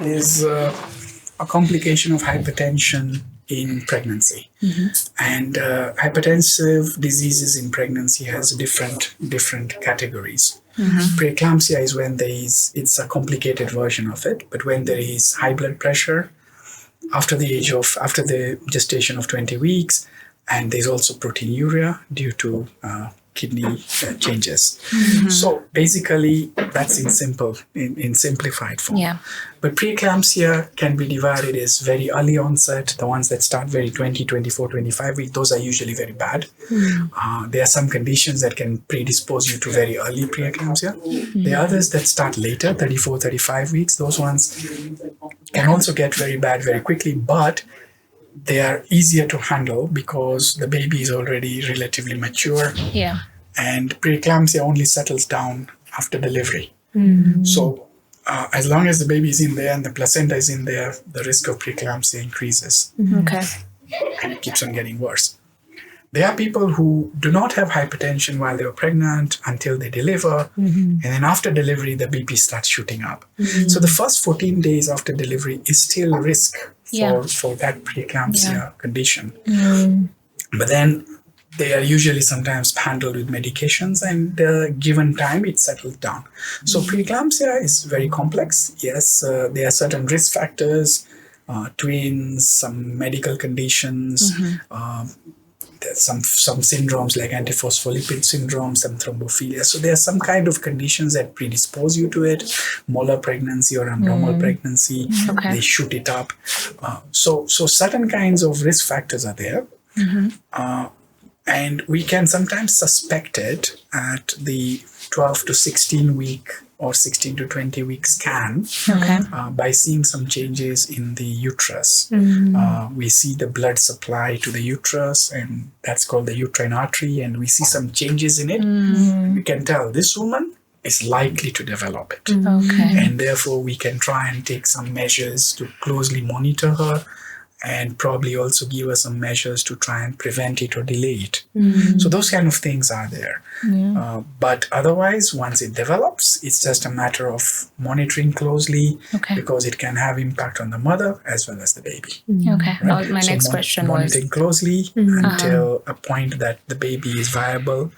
is a complication of hypertension in pregnancy, and hypertensive diseases in pregnancy has different categories. Preeclampsia is when it's a complicated version of it, but when there is high blood pressure, after the gestation of 20 weeks. And there's also proteinuria due to kidney changes. So basically, that's in simplified form. Yeah. But preeclampsia can be divided as very early onset, the ones that start very 20, 24, 25 weeks. Those are usually very bad. There are some conditions that can predispose you to very early preeclampsia. The others that start later, 34, 35 weeks, those ones can also get very bad very quickly, but they are easier to handle because the baby is already relatively mature. Yeah. And preeclampsia only settles down after delivery. So as long as the baby is in there and the placenta is in there, the risk of preeclampsia increases. Okay. And it keeps on getting worse. There are people who do not have hypertension while they're pregnant until they deliver. And then after delivery, the BP starts shooting up. So the first 14 days after delivery is still risk for that preeclampsia condition. But then they are usually sometimes handled with medications, and given time, it settles down. So preeclampsia is very complex. Yes, there are certain risk factors, twins, some medical conditions, there's some syndromes like antiphospholipid syndrome, some thrombophilia. So there are some kind of conditions that predispose you to it. Molar pregnancy or abnormal pregnancy, they shoot it up. So certain kinds of risk factors are there. And we can sometimes suspect it at the 12 to 16 week or 16 to 20 week scan by seeing some changes in the uterus. We see the blood supply to the uterus, and that's called the uterine artery, and we see some changes in it. We can tell this woman is likely to develop it. And therefore we can try and take some measures to closely monitor her, and probably also give us some measures to try and prevent it or delay it. So those kind of things are there. But otherwise, once it develops, it's just a matter of monitoring closely because it can have impact on the mother as well as the baby. Okay. Right? My next question was monitoring closely until a point that the baby is viable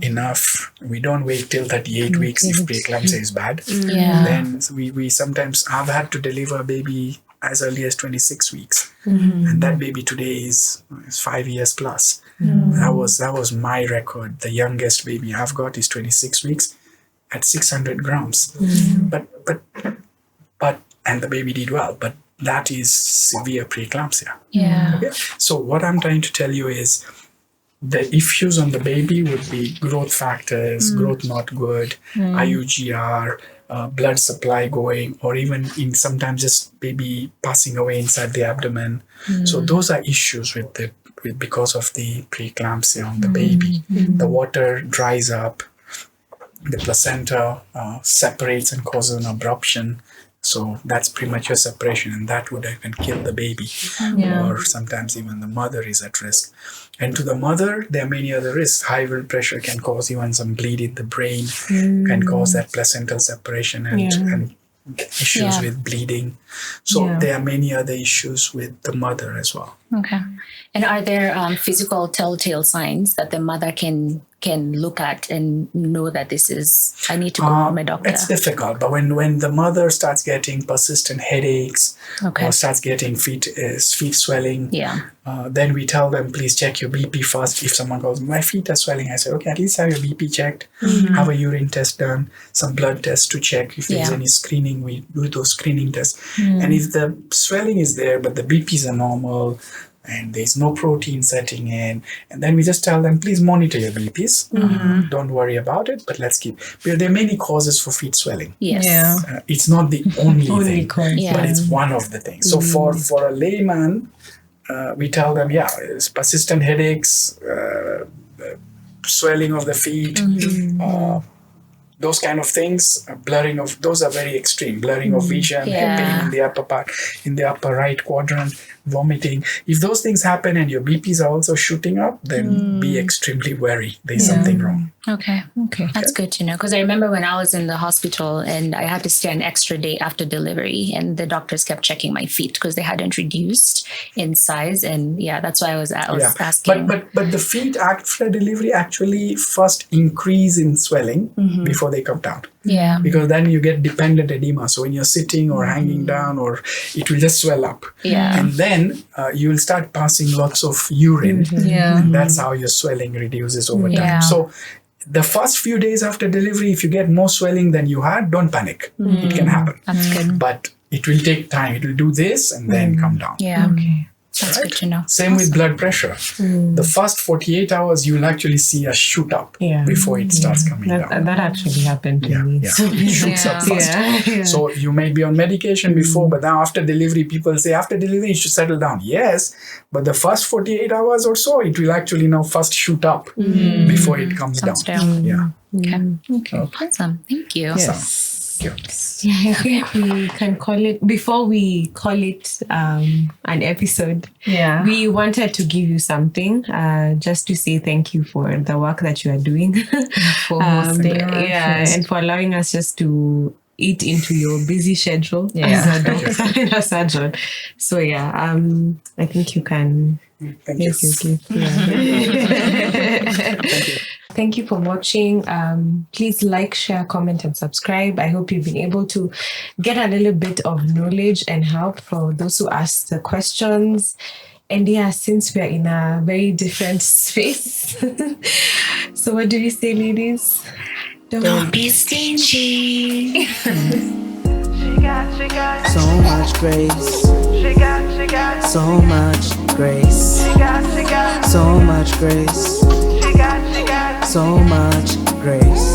enough. We don't wait till 38 weeks if preeclampsia is bad. Then we sometimes have had to deliver a baby as early as 26 weeks, and that baby today is 5 years plus. That was my record. The youngest baby I've got is 26 weeks at 600 grams. But and the baby did well, but that is severe preeclampsia. Okay? So what I'm trying to tell you is the issues on the baby would be growth factors, growth not good, IUGR, blood supply going, or even in sometimes just baby passing away inside the abdomen. So those are issues because of the preeclampsia on the baby. The water dries up, the placenta separates and causes an abruption. So that's premature separation, and that would even kill the baby. Or sometimes even the mother is at risk. And to the mother, there are many other risks. High blood pressure can cause even some bleed in the brain, can cause that placental separation and issues with bleeding. So there are many other issues with the mother as well. Okay. And are there physical telltale signs that the mother can look at and know that this is, I need to go to my doctor? It's difficult, but when the mother starts getting persistent headaches or starts getting feet swelling, then we tell them, please check your BP first. If someone goes, my feet are swelling, I say, okay, at least have your BP checked, have a urine test done, some blood tests to check if there's any screening. We do those screening tests. And if the swelling is there, but the BPs are normal, and there's no protein setting in, and then we just tell them, please monitor your BPs. Don't worry about it, but let's keep. Because there are many causes for feet swelling. It's not the only thing, but it's one of the things. So for a layman, we tell them, it's persistent headaches, swelling of the feet, those kind of things, blurring of, those are very extreme, blurring of vision, pain in the upper part, in the upper right quadrant, vomiting. If those things happen and your BPs are also shooting up, then be extremely wary. There's something wrong. Okay. That's good to know. Because I remember when I was in the hospital and I had to stay an extra day after delivery, and the doctors kept checking my feet because they hadn't reduced in size. And that's why I was asking. But the feet after delivery actually first increase in swelling before before they come down. Yeah. Because then you get dependent edema. So when you're sitting or hanging down, or it will just swell up. Yeah. And then you will start passing lots of urine. Yeah. And that's how your swelling reduces over Yeah. time. So the first few days after delivery, if you get more swelling than you had, don't panic. It can happen. That's good. But it will take time. It will do this and then come down. Yeah. Okay. That's good to know. Same with blood pressure. The first 48 hours, you'll actually see a shoot up Yeah. before it starts coming down. That actually happened to me. Yeah. So, It shoots up Yeah. first. yeah. So you may be on medication before, but now after delivery, people say after delivery you should settle down. Yes, but the first 48 hours or so, it will actually now first shoot up before it comes down. Comes down. Yeah. Okay. Awesome. Thank you. Yes. Yeah. Yeah, I think we can call it, before we call it an episode, Yeah. we wanted to give you something just to say thank you for the work that you are doing. For hosting us, yeah, yes. and for allowing us just to eat into your busy schedule as a doctor and a surgeon. So yeah, I think you can. Thank you. Thank you for watching. Please like, share, comment, and subscribe. I hope you've been able to get a little bit of knowledge and help for those who asked the questions. And yeah, since we're in a very different space. So what do we say, ladies? Don't be stingy. So much grace. So much grace. So much grace. So much grace.